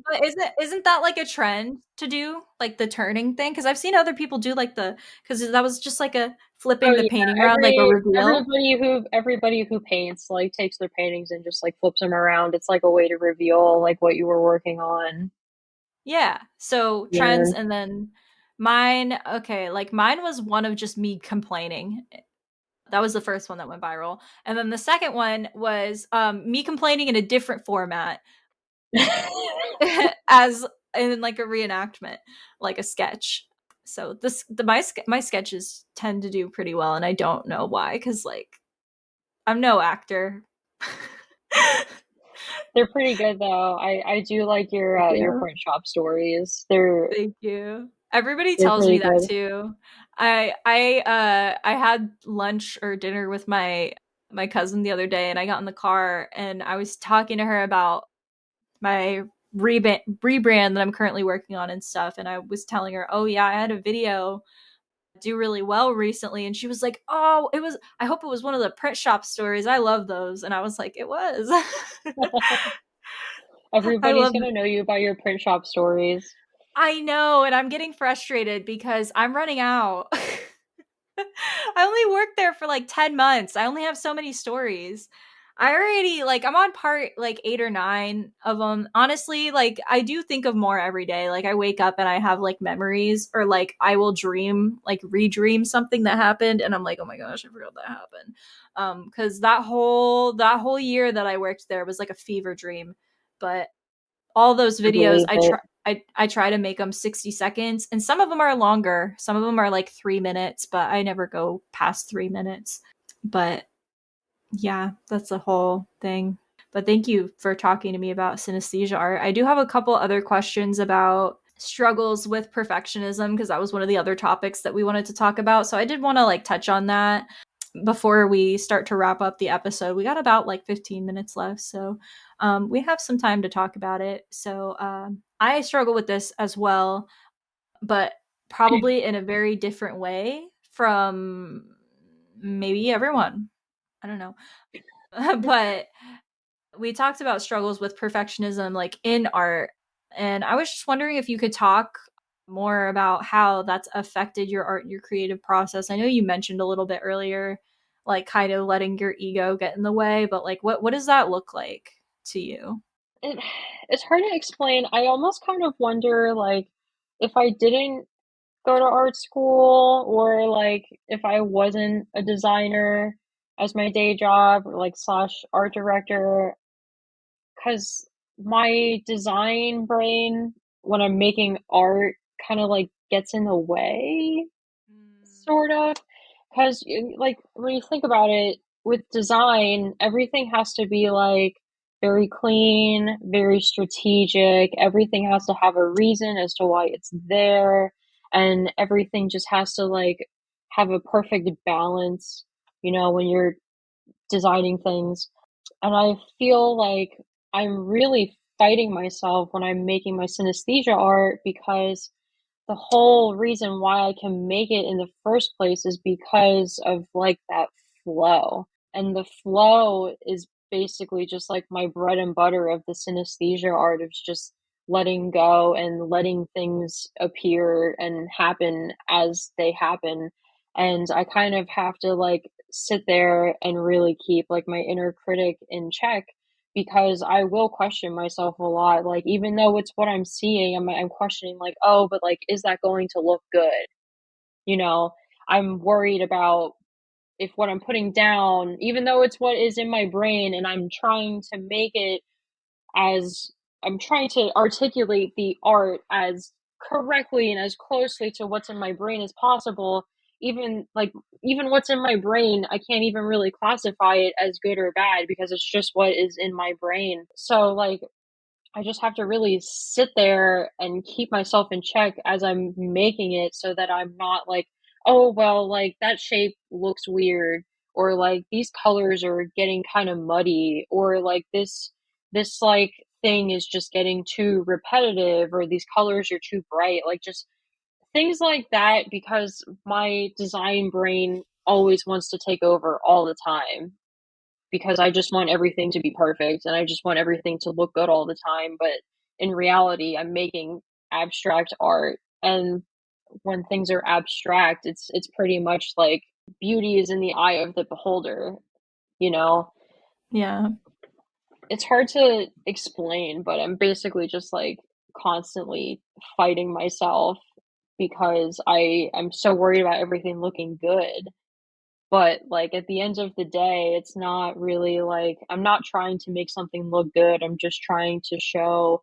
But isn't that like a trend to do like the turning thing? Because I've seen other people do like the because that was just like a Oh flipping the yeah, painting around like a reveal. everybody who paints like takes their paintings and just like flips them around. It's like a way to reveal like what you were working on. Yeah. So trends Weird. and then mine, okay, like mine was one of just me complaining. That was the first one that went viral. And then the second one was me complaining in a different format as in like a reenactment, like a sketch. So my sketches tend to do pretty well and I don't know why cuz like I'm no actor. They're pretty good though. I do like Thank your you. print shop stories. They're Thank you. Everybody they're tells pretty me that good. too. I had lunch or dinner with my cousin the other day and I got in the car and I was talking to her about my rebrand that I'm currently working on and stuff and I was telling her, "Oh yeah, I had a video do really well recently." And she was like, "Oh, it was I hope it was one of the print shop stories. I love those." And I was like, "It was." I Everybody's love gonna know you by your print shop stories. I know, and I'm getting frustrated because I'm running out. I only worked there for like 10 months. I only have so many stories. I already like I'm on part like 8 or 9 of them. Honestly, like I do think of more every day. Like I wake up and I have like memories or like I will dream, like redream something that happened and I'm like, "Oh my gosh, I forgot that happened." Cuz that whole year that I worked there was like a fever dream. But all those I videos believe it. I try to make them 60 seconds and some of them are longer, some of them are like 3 minutes, but I never go past 3 minutes. But yeah, that's a whole thing. But thank you for talking to me about synesthesia art. I do have a couple other questions about struggles with perfectionism because that was one of the other topics that we wanted to talk about, so I did want to like touch on that before we start to wrap up the episode. We got about like 15 minutes left, so we have some time to talk about it. So I struggle with this as well, but probably in a very different way from maybe everyone. I don't know. But we talked about struggles with perfectionism like in art, and I was just wondering if you could talk more about how that's affected your art, your creative process. I know you mentioned a little bit earlier like kind of letting your ego get in the way, but like what does that look like to you? It it's hard to explain. I almost kind of wonder like if I didn't go to art school or like if I wasn't a designer as my day job or like slash art director, because my design brain when I'm making art kind of like gets in the way, Mm, sort of. Because like when you think about it, with design, everything has to be like very clean, very strategic. Everything has to have a reason as to why it's there, and everything just has to like have a perfect balance, when you're designing things. And I feel like I'm really fighting myself when I'm making my synesthesia art because the whole reason why I can make it in the first place is because of like that flow. And the flow is basically just like my bread and butter of the synesthesia art of just letting go and letting things appear and happen as they happen. And I kind of have to like sit there and really keep like my inner critic in check because I will question myself a lot. Like, even though it's what I'm seeing, I'm questioning, like, oh, but like, is that going to look good? You know, I'm worried about if what I'm putting down, even though it's what is in my brain and I'm trying to make it as I'm trying to articulate the art as correctly and as closely to what's in my brain as possible. Even like even what's in my brain, I can't even really classify it as good or bad because it's just what is in my brain. So like I just have to really sit there and keep myself in check as I'm making it so that I'm not like, oh, well, like that shape looks weird, or like these colors are getting kind of muddy, or like this like thing is just getting too repetitive, or these colors are too bright. Like just things like that because my design brain always wants to take over all the time because I just want everything to be perfect and I just want everything to look good all the time. But in reality, I'm making abstract art. And when things are abstract, it's pretty much like beauty is in the eye of the beholder, you know? Yeah. It's hard to explain, but I'm basically just like constantly fighting myself because I'm so worried about everything looking good. But like at the end of the day, it's not really like I'm not trying to make something look good. I'm just trying to show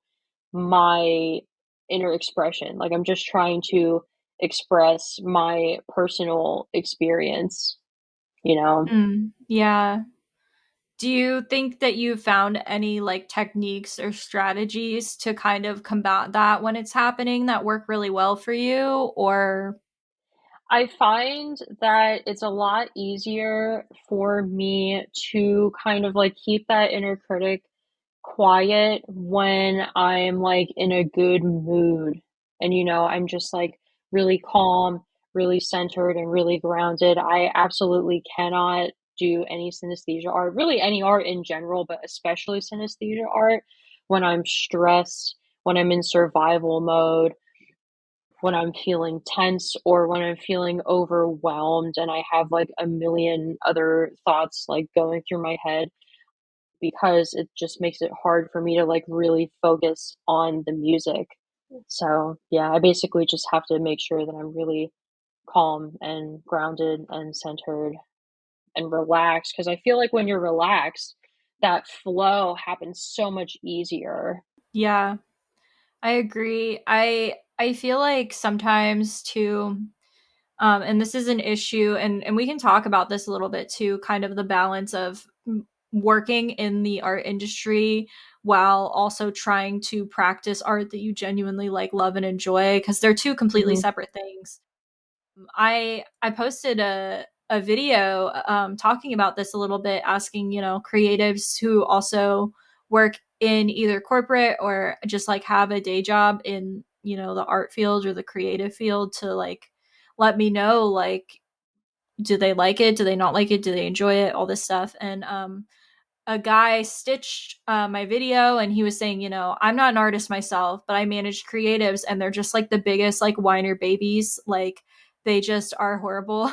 my inner expression. Like I'm just trying to express my personal experience, you know? Yeah. Do you think that you found any like techniques or strategies to kind of combat that when it's happening that work really well for you? Or I find that it's a lot easier for me to kind of like keep that inner critic quiet when I'm like in a good mood. And I'm just like really calm, really centered, and really grounded. I absolutely cannot do any synesthesia art, really any art in general, but especially synesthesia art when I'm stressed, when I'm in survival mode, when I'm feeling tense or when I'm feeling overwhelmed and I have like a million other thoughts like going through my head because it just makes it hard for me to like really focus on the music. So, yeah, I basically just have to make sure that I'm really calm and grounded and centered and relaxed because I feel like when you're relaxed, that flow happens so much easier. yeah, I agree. I feel like sometimes too, and this is an issue, and we can talk about this a little bit too, kind of the balance of working in the art industry while also trying to practice art that you genuinely like, love, and enjoy, because they're two completely Mhm. separate things. I posted a video talking about this a little bit, asking creatives who also work in either corporate or just like have a day job in the art field or the creative field to like let me know, like, do they like it, do they not like it, do they enjoy it, all this stuff. And a guy stitched my video, and he was saying, I'm not an artist myself, but I manage creatives, and they're just like the biggest like whiner babies. Like, they just are horrible.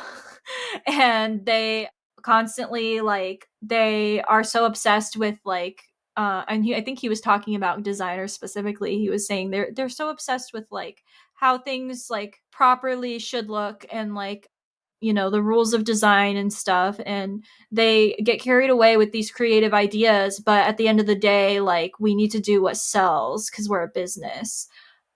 And they constantly, like, they are so obsessed with like I think he was talking about designers specifically. He was saying they're so obsessed with like how things like properly should look, and like the rules of design and stuff, and they get carried away with these creative ideas, but at the end of the day, like, we need to do what sells because we're a business.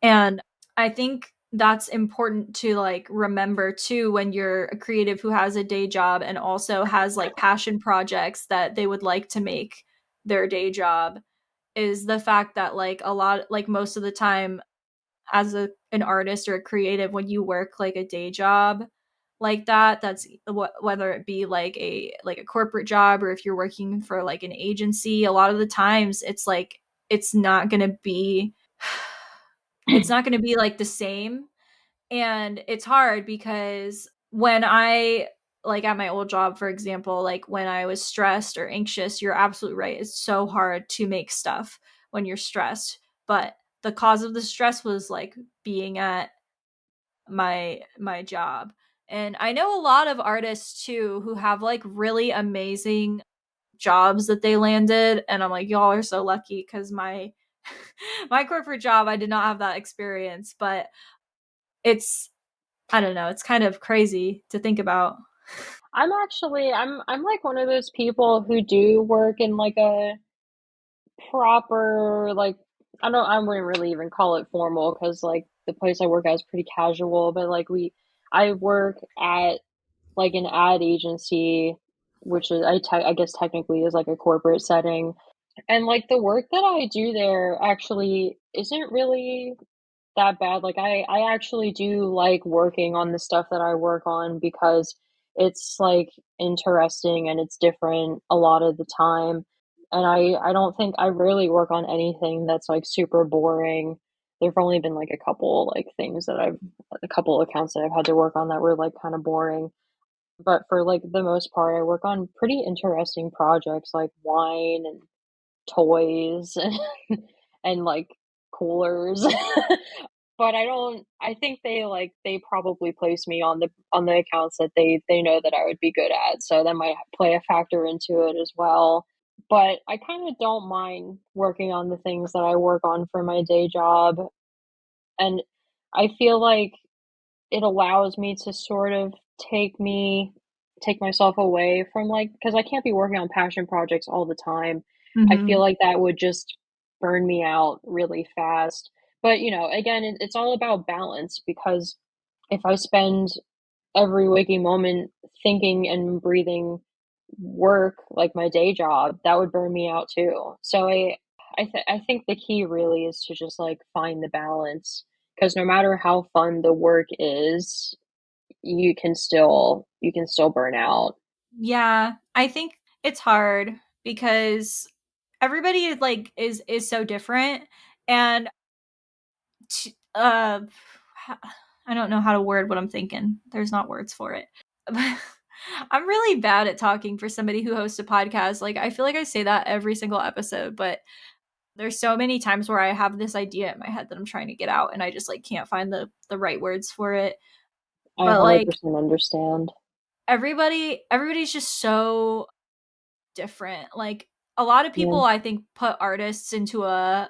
And I think that's important to like remember too when you're a creative who has a day job and also has like passion projects that they would like to make their day job, is the fact that like a lot, like most of the time, as an artist or a creative, when you work like a day job like that, that's what, whether it be like a corporate job or if you're working for like an agency, a lot of the times it's like it's not going to be it's not going to be like the same. And it's hard because when I, like at my old job, for example, like when I was stressed or anxious, you're absolutely right, it's so hard to make stuff when you're stressed. But the cause of the stress was like being at my job. And I know a lot of artists too who have like really amazing jobs that they landed, and I'm like, y'all are so lucky, because my my corporate job, I did not have that experience. But it's, I don't know, it's kind of crazy to think about. I'm like one of those people who do work in like a proper like I wouldn't really even call it formal because like the place I work at is pretty casual, but like I work at like an ad agency, which is I guess technically is like a corporate setting. And like the work that I do there actually isn't really that bad. Like I actually do like working on the stuff that I work on because it's like interesting and it's different a lot of the time. And I don't think I rarely work on anything that's like super boring. There've only been like a couple like things that I've a couple accounts that I've had to work on that were like kind of boring. But for like the most part, I work on pretty interesting projects like wine and toys and like coolers. But I think they probably place me on the accounts that they know that I would be good at. So that might play a factor into it as well. But I kind of don't mind working on the things that I work on for my day job. And I feel like it allows me to sort of take myself away from, like, because I can't be working on passion projects all the time. I feel Mhm. like that would just burn me out really fast. But, again, it's all about balance because if I spend every waking moment thinking and breathing work like my day job, that would burn me out too. So I think the key really is to just like find the balance because no matter how fun the work is, you can still burn out. Yeah, I think it's hard because everybody like is so different and I don't know how to word what I'm thinking. There's not words for it. I'm really bad at talking for somebody who hosts a podcast. Like I feel like I say that every single episode, but there's so many times where I have this idea in my head that I'm trying to get out and I just like can't find the right words for it. I But like 100% understand. everybody's just so different. Like a lot of Yeah. people I think put artists into a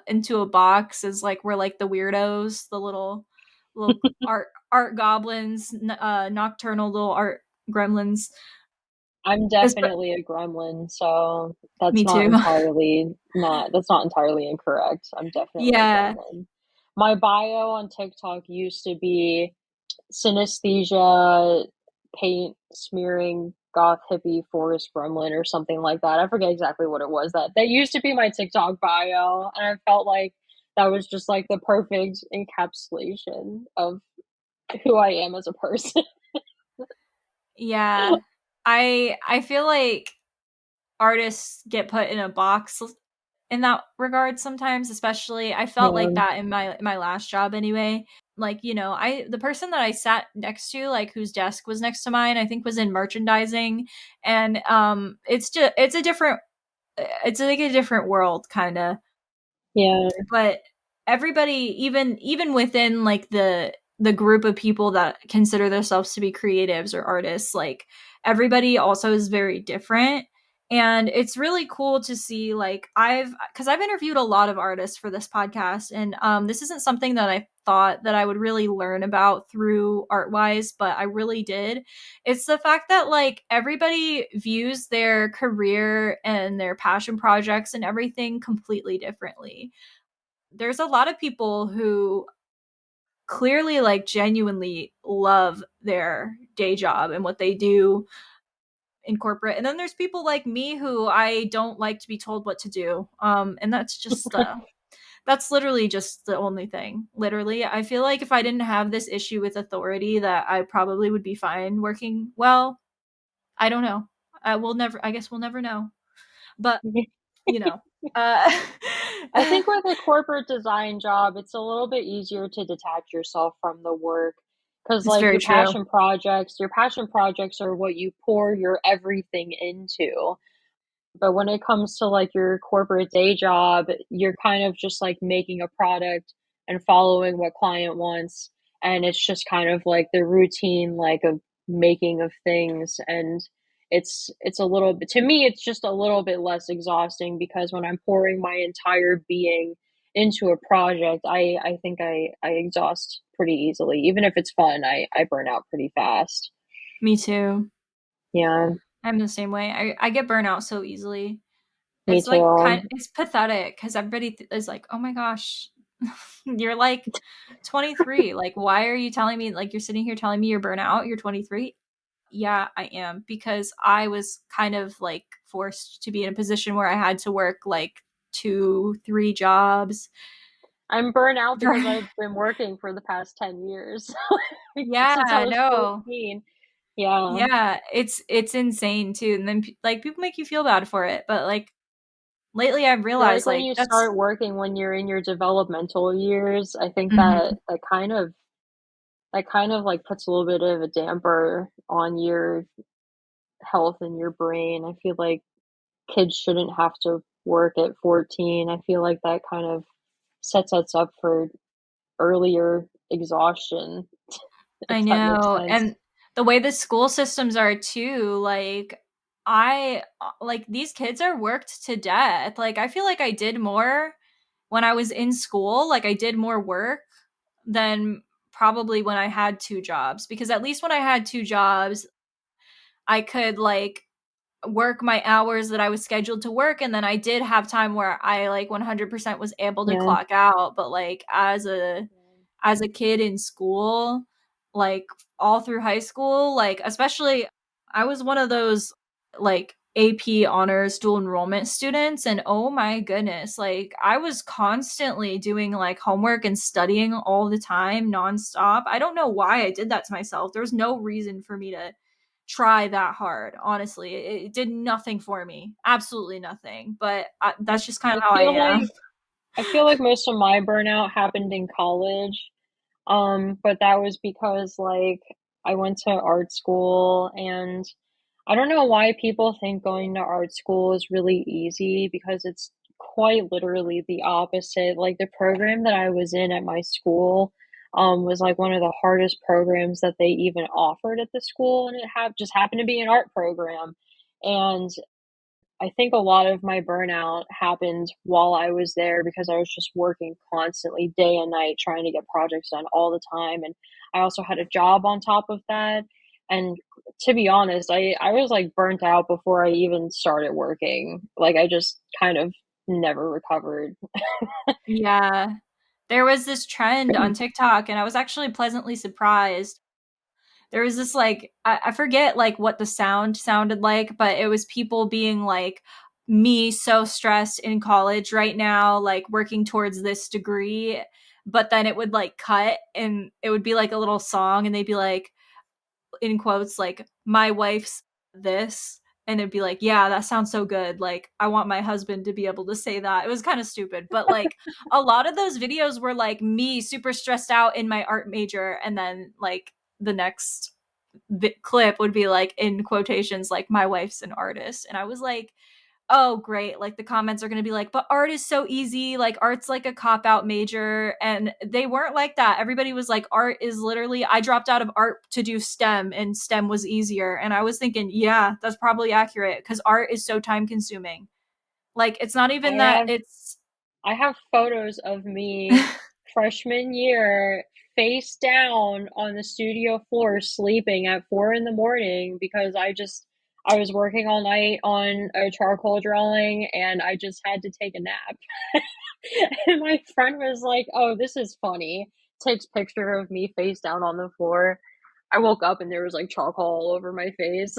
box as like we're like the weirdos, the little art goblins, nocturnal little art gremlins. I'm It's, definitely a gremlin, so me too. that's not entirely incorrect. I'm definitely a Yeah, gremlin. My bio on TikTok used to be synesthesia, paint smearing, goth hippie forest gremlin or something like that. I forget exactly what it was. That used to be my TikTok bio, and I felt like that was just like the perfect encapsulation of who I am as a person. yeah. I feel like artists get put in a box in that regard sometimes, especially I felt like Yeah. that in my last job anyway. Like, I the person that I sat next to, like whose desk was next to mine, I think was in merchandising, and it's like a different world kind of. Yeah. But everybody, even within like the group of people that consider themselves to be creatives or artists, like everybody also is very different. And it's really cool to see, like I've interviewed a lot of artists for this podcast, and this isn't something that I thought that I would really learn about through Artwise, but I really did. It's the fact that like everybody views their career and their passion projects and everything completely differently. There's a lot of people who clearly like genuinely love their day job and what they do in corporate, and then there's people like me who I don't like to be told what to do, and that's literally just the only thing. Literally, I feel like if I didn't have this issue with authority, that I probably would be fine working well. I don't know. I guess we'll never know, but you know uh I think with a corporate design job, it's a little bit easier to detach yourself from the work because, it's like, very true. your passion projects are what you pour your everything into. But when it comes to like your corporate day job, you're kind of just like making a product and following what client wants. And it's just kind of like the routine, like of making of things. And it's a little bit, to me, it's just a little bit less exhausting because when I'm pouring my entire being into a project, I think I exhaust pretty easily. Even if it's fun, I burn out pretty fast. Me too. Yeah, I'm the same way. I get burnout so easily. me It's like too. it's pathetic because everybody is like, "Oh my gosh, you're like 23. Like, why are you telling me like you're sitting here telling me you're burnout? You're 23." Yeah, I am because I was kind of like forced to be in a position where I had to work like 2, 3 jobs. I'm burnt out because I've been working for the past 10 years, since I Yeah, was no. 14. Yeah. Yeah, it's insane too. And then like people make you feel bad for it, but like lately I've I feel like realized when like you that's start working when you're in your developmental years, I think mhm. that kind of like puts a little bit of a damper on health in your brain. I feel like kids shouldn't have to work at 14. I feel like that kind of sets us up for earlier exhaustion, if I that makes know. sense. And the way the school systems are too, like I like these kids are worked to death. Like I feel like I did more when I was in school, like I did more work than probably when I had two jobs because at least when I had two jobs, I could like work my hours that I was scheduled to work and then I did have time where I like 100% was able to Yeah. clock out, but like as a kid in school, like all through high school, like especially I was one of those like AP honors dual enrollment students and oh my goodness, like I was constantly doing like homework and studying all the time nonstop. I don't know why I did that to myself. There was no reason for me to try that hard, honestly. It did nothing for me. Absolutely nothing. But that's just kind of I how I feel am. like I feel like most of my burnout happened in college. But that was because like I went to art school and I don't know why people think going to art school is really easy because it's quite literally the opposite. Like the program that I was in at my school was like one of the hardest programs that they even offered at the school, and it just happened to be an art program. And I think a lot of my burnout happened while I was there because I was just working constantly day and night trying to get projects done all the time. And I also had a job on top of that. And to be honest, I was like burnt out before I even started working. Like I just kind of never recovered. Yeah. There was this trend on TikTok, and I was actually pleasantly surprised. There was this like I forget like what the sound sounded like, but it was people being like, "Me so stressed in college right now, like working towards this degree." But then it would like cut, and it would be like a little song, and they'd be like, in quotes, like, "My wife's this." And it'd be like, yeah, that sounds so good. Like, I want my husband to be able to say that. It was kind of stupid, but like a lot of those videos were like me super stressed out in my art major. And then like the next clip would be like in quotations, like, my wife's an artist. And I was like, oh great, like the comments are going to be like, but art is so easy, like art's like a cop out major. And they weren't like that. Everybody was like, art is literally, I dropped out of art to do STEM and STEM was easier. And I was thinking, yeah, that's probably accurate because art is so time consuming. Like it's not I even that have it's I have photos of me freshman year face down on the studio floor sleeping at 4 in the morning because I was working all night on a charcoal drawing and I just had to take a nap. And my friend was like, "Oh, this is funny." Takes picture of me face down on the floor. I woke up and there was like charcoal all over my face.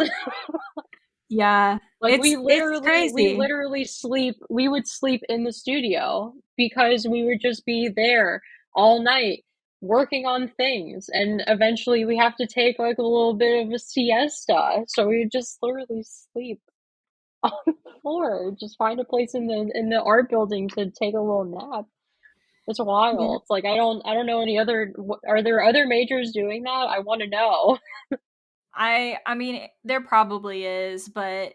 yeah, Like it's we crazy. literally sleep we would sleep in the studio because we would just be there all night working on things, and eventually we have to take like a little bit of a siesta. So we would just literally sleep on the floor, just find a place in the art building to take a little nap. It's Yeah. wild. It's like I don't know any other are there other majors doing that? I want to know. I mean there probably is, but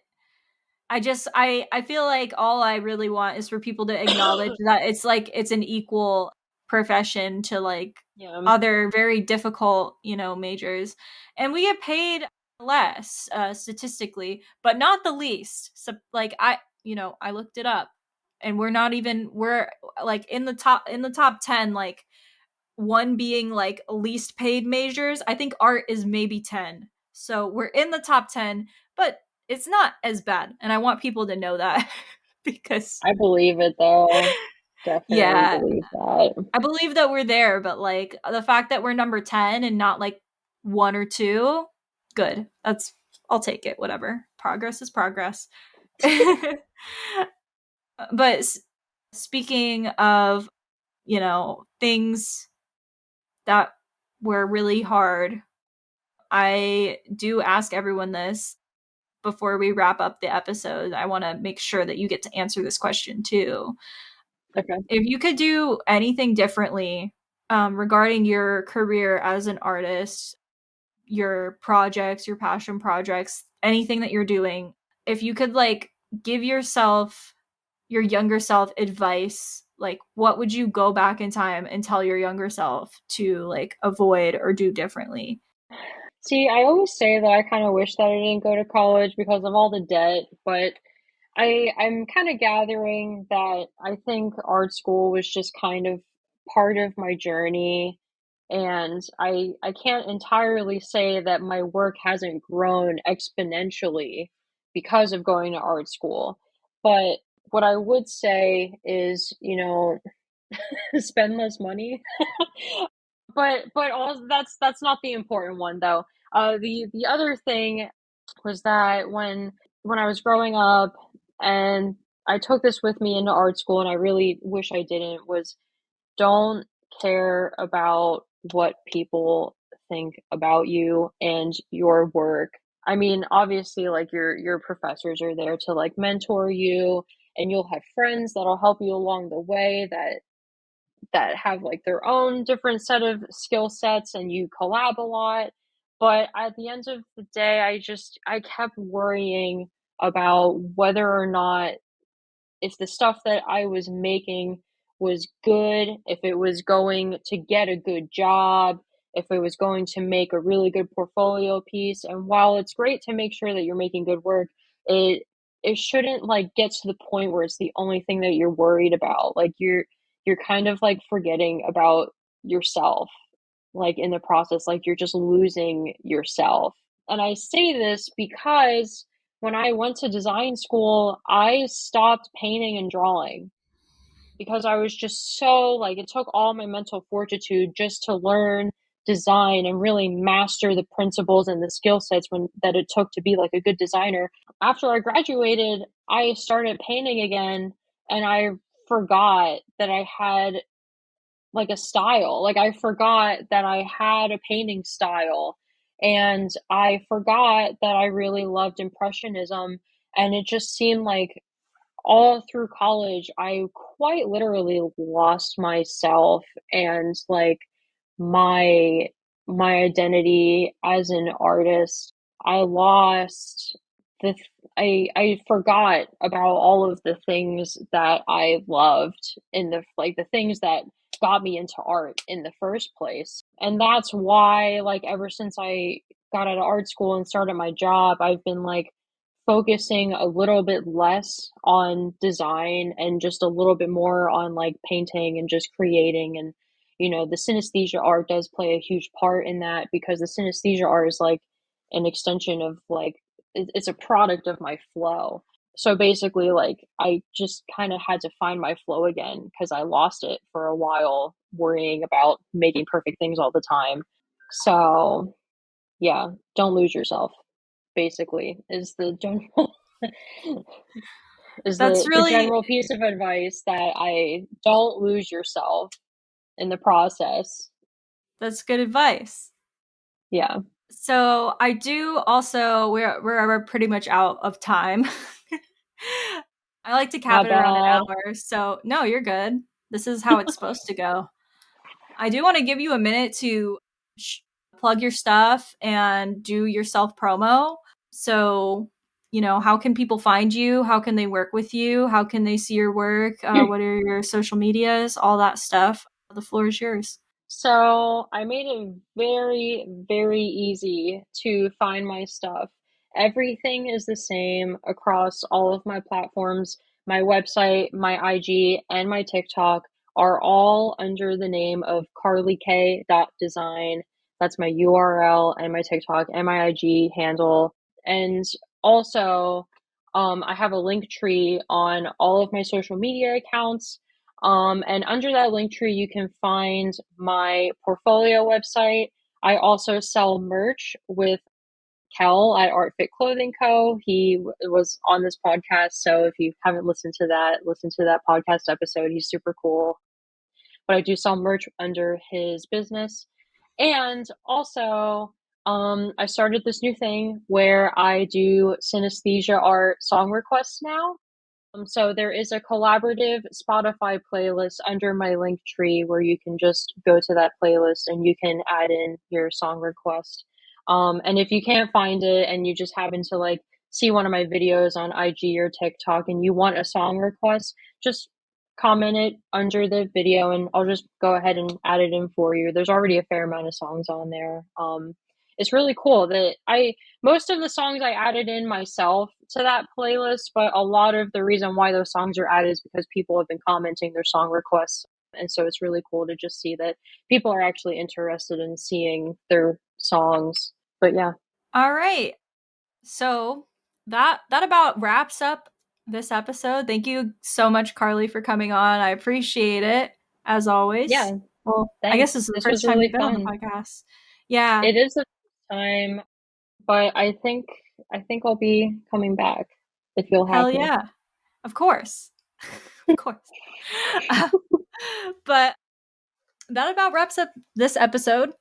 I feel like all I really want is for people to acknowledge that it's like it's an equal profession to like Yeah, other very difficult, majors. And we get paid less statistically, but not the least. So like I looked it up and we're like in the top 10, like one being like least paid majors. I think art is maybe 10. So we're in the top 10, but it's not as bad. And I want people to know that because, I believe it though. Definitely yeah, believe that. I believe that we're there, but like the fact that we're number 10 and not like one or two, good. I'll take it, whatever. Progress is progress. But speaking of, things that were really hard, I do ask everyone this before we wrap up the episode. I want to make sure that you get to answer this question too. Okay. If you could do anything differently regarding your career as an artist, your projects, your passion projects, anything that you're doing, if you could like give yourself, your younger self, advice, like what would you go back in time and tell your younger self to like avoid or do differently? See, I always say that I kind of wish that I didn't go to college because of all the debt, but I'm kind of gathering that I think art school was just kind of part of my journey, and I can't entirely say that my work hasn't grown exponentially because of going to art school. But what I would say is, spend less money. But also that's not the important one though. The other thing was that when I was growing up, and I took this with me into art school, and I really wish I didn't, was don't care about what people think about you and your work. I mean, obviously, like your professors are there to like mentor you, and you'll have friends that'll help you along the way that have like their own different set of skill sets, and you collab a lot. But at the end of the day, I kept worrying about whether or not, if the stuff that I was making was good, if it was going to get a good job, if it was going to make a really good portfolio piece. And while it's great to make sure that you're making good work, it it shouldn't like get to the point where it's the only thing that you're worried about. Like you're kind of like forgetting about yourself, like in the process, like you're just losing yourself. And I say this because when I went to design school, I stopped painting and drawing because I was just so like, it took all my mental fortitude just to learn design and really master the principles and the skill sets that it took to be like a good designer. After I graduated, I started painting again, and I forgot that I had like a style. Like I forgot that I had a painting style, and I forgot that I really loved impressionism. And it just seemed like all through college I quite literally lost myself, and like my my identity as an artist. I lost the I forgot about all of the things that I loved, in the like the things that got me into art in the first place. And that's why, like, ever since I got out of art school and started my job, I've been like focusing a little bit less on design and just a little bit more on like painting and just creating. And the synesthesia art does play a huge part in that, because the synesthesia art is like an extension of like it's a product of my flow. So basically, like, I just kind of had to find my flow again because I lost it for a while worrying about making perfect things all the time. So yeah, don't lose yourself, basically, is the general is That's the really, general piece of advice, that I don't lose yourself in the process. that's good advice. Yeah, So I do also, we're pretty much out of time. I like to cap not it around an bad. hour. So no, you're good. This is how it's supposed to go. I do want to give you a minute to sh- plug your stuff and do your self promo. So, how can people find you? How can they work with you? How can they see your work? What are your social medias? All that stuff. The floor is yours. So I made it very, very easy to find my stuff. Everything is the same across all of my platforms. My website, my IG, and my TikTok are all under the name of carlyk.design. That's my URL and my TikTok and my IG handle. And also, I have a link tree on all of my social media accounts, and under that link tree, you can find my portfolio website. I also sell merch with Kel at Art Fit Clothing Co. He was on this podcast, so if you haven't listened to that, listen to that podcast episode. He's super cool. But I do sell merch under his business. And also, I started this new thing where I do synesthesia art song requests now. So there is a collaborative Spotify playlist under my link tree where you can just go to that playlist and you can add in your song request. And if you can't find it and you just happen to like see one of my videos on IG or TikTok and you want a song request, just comment it under the video and I'll just go ahead and add it in for you. There's already a fair amount of songs on there. It's really cool that most of the songs I added in myself to that playlist, but a lot of the reason why those songs are added is because people have been commenting their song requests. And so it's really cool to just see that people are actually interested in seeing their songs. But yeah. All right. So that about wraps up this episode. Thank you so much, Carly, for coming on. I appreciate it as always. Yeah, Well, I guess this thanks. is the This first was time really you've been on the fun. podcast. Yeah. It is the first time, but I think I'll be coming back if you'll have Hell me. yeah. Of course. Of course. But that about wraps up this episode.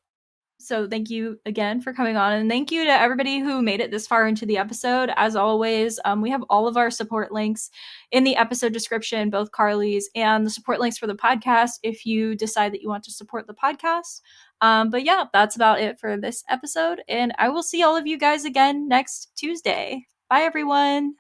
So thank you again for coming on, and thank you to everybody who made it this far into the episode. As always, we have all of our support links in the episode description, both Carly's and the support links for the podcast if you decide that you want to support the podcast. But yeah, that's about it for this episode, and I will see all of you guys again next Tuesday. Bye, everyone.